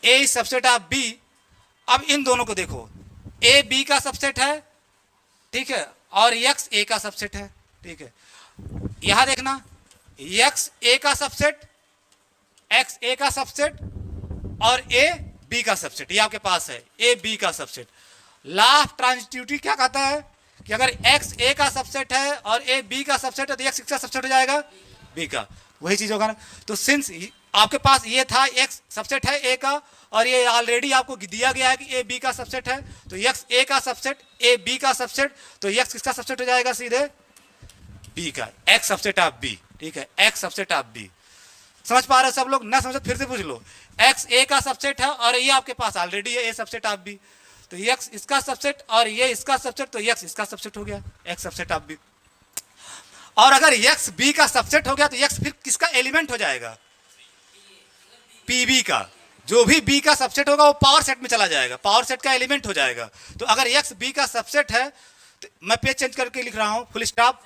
A is subset of B. अब इन दोनों को देखो, ए बी का सबसेट है, ठीक है, और एक्स ए का सबसेट है, ठीक है। यहां देखना, एक्स ए का सबसेट, एक्स ए का सबसेट और ए बी का सबसेट, ये आपके पास है ए बी का सबसेट। लॉ ऑफ ट्रांजिटिविटी क्या कहता है कि अगर एक्स ए का सबसेट है और ए बी का सबसेट है तो एक्स किसका सबसेट हो जाएगा, बी का, वही चीज होगा ना। तो सिंस आपके पास ये था एक्स सबसेट है ए का, और ये ऑलरेडी आपको दिया गया है कि ए बी का सबसेट है, तो एक्स ए का सबसेट ए बी का सबसेट, तो एक्स किसका सबसेट हो जाएगा, सीधे बी का, एक्स सबसेट ऑफ बी, ठीक है, एक्स सबसेट ऑफ बी। समझ पा रहे हो सब लोग, ना समझ फिर से पूछ लो, एक्स ए का सबसेट है और ये आपके पास ऑलरेडी है ए सबसेट ऑफ बी, तो एक्स इसका सबसेट और ये इसका सबसेट, तो एक्स इसका सबसेट हो गया, एक्स सबसेट ऑफ बी। और अगर एक्स बी का सबसेट हो गया तो एक्स फिर किसका एलिमेंट हो जाएगा, पीबी का। जो भी बी का सबसेट होगा वो पावर सेट में चला जाएगा, पावर सेट का एलिमेंट हो जाएगा। तो अगर एक्स बी का सबसेट है तो मैं पेज चेंज करके लिख रहा हूं, फुल स्टॉप।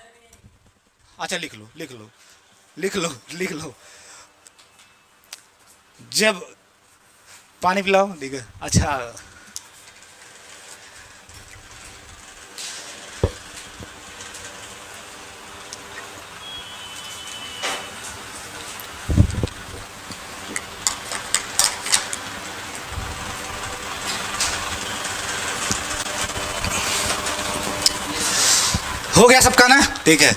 अच्छा लिख लो लिख लो लिख लो लिख लो, जब पानी पिलाओ, ठीक है। अच्छा हो गया सबका ना, ठीक है।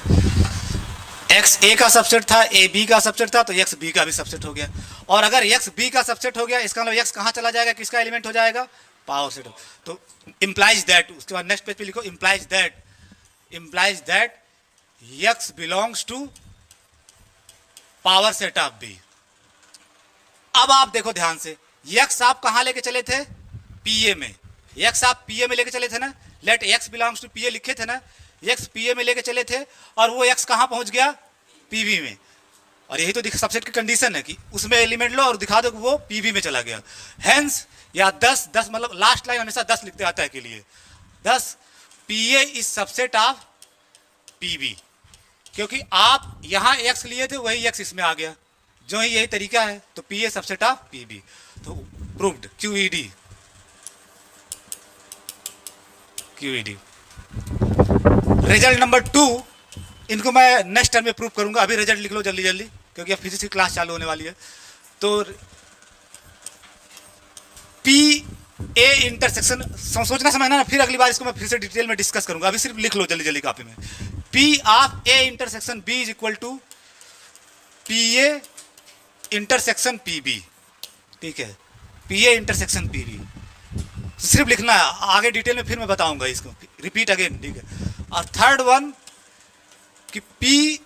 एक्स ए का सबसेट था, ए बी का सबसेट था, तो एक्स बी का भी सबसेट हो गया। और अगर एक्स बी का सबसेट हो गया, इसका मतलब एक्स कहाँ चला जाएगा, किसका एलिमेंट हो जाएगा, पावर सेट। तो इंप्लाइज दैट, उसके बाद नेक्स्ट पेज पे लिखो, implies that x belongs to power set of B. अब आप देखो ध्यान से, एक्स आप कहाँ लेके चले थे, पीए में, एक्स आप पीए में लेके चले थे ना, लेट एक्स बिलोंग्स टू पीए लिखे थे ना, एक्स पीए में लेके चले थे, और वो एक्स कहाँ पहुंच गया, पीवी में। और यही तो सबसेट की कंडीशन है कि उसमें एलिमेंट लो और दिखा दो कि वो पीवी में चला गया। हेंस या 10 मतलब लास्ट लाइन हमेशा 10 लिखते आता है के लिए, 10 पीए इज सबसेट ऑफ पीवी, क्योंकि आप यहां एक्स लिए थे वही एक्स इसमें आ गया, जो ही यही तरीका है। तो पीए सबसेट ऑफ पीवी, तो प्रूव्ड, क्यूईडी। रिजल्ट नंबर 2, इनको मैं नेक्स्ट टर्म में प्रूव करूंगा, अभी रिजल्ट लिख लो जल्दी जल्दी, क्योंकि अब फिजिक्स की क्लास चालू होने वाली है। तो पी ए इंटरसेक्शन, सोचना समझना ना, फिर अगली बार इसको मैं फिर से डिटेल में डिस्कस करूंगा, अभी सिर्फ लिख लो जल्दी जल्दी कॉपी में। P of A intersection B is equal to P A intersection P B, ठीक है। P A intersection P B, सिर्फ लिखना है, आगे डिटेल में फिर मैं बताऊंगा इसको, रिपीट अगेन, ठीक है। और थर्ड वन कि पी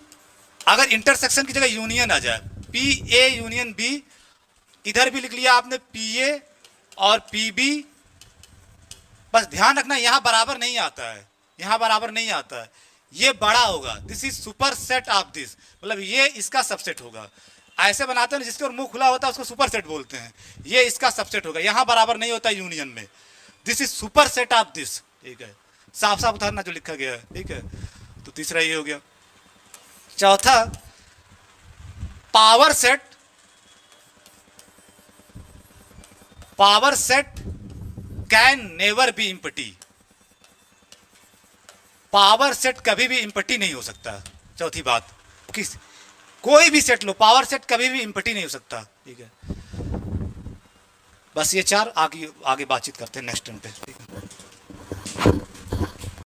अगर इंटरसेक्शन की जगह यूनियन आ जाए, पी ए यूनियन बी, इधर भी लिख लिया आपने पी ए और पी बी, बस ध्यान रखना यहां बराबर नहीं आता है, यहां बराबर नहीं आता है, ये बड़ा होगा, this is super set of this, मतलब ये इसका सबसेट होगा। ऐसे बनाते हैं जिसके और मुंह खुला होता है उसको सुपर सेट बोलते हैं, ये इसका सबसेट होगा, यहां बराबर नहीं होता यूनियन में, this is super set of this, ठीक है, साफ साफ उतारना जो लिखा गया है, ठीक है। तो तीसरा ये हो गया। चौथा, power set, power set can never be empty, power set कभी भी इम्पटी नहीं हो सकता। चौथी बात, किस कोई भी सेट लो, पावर सेट कभी भी इम्पटी नहीं हो सकता, ठीक है। बस ये चार, आगे आगे बातचीत करते हैं नेक्स्ट टर्न पे, ठीक है।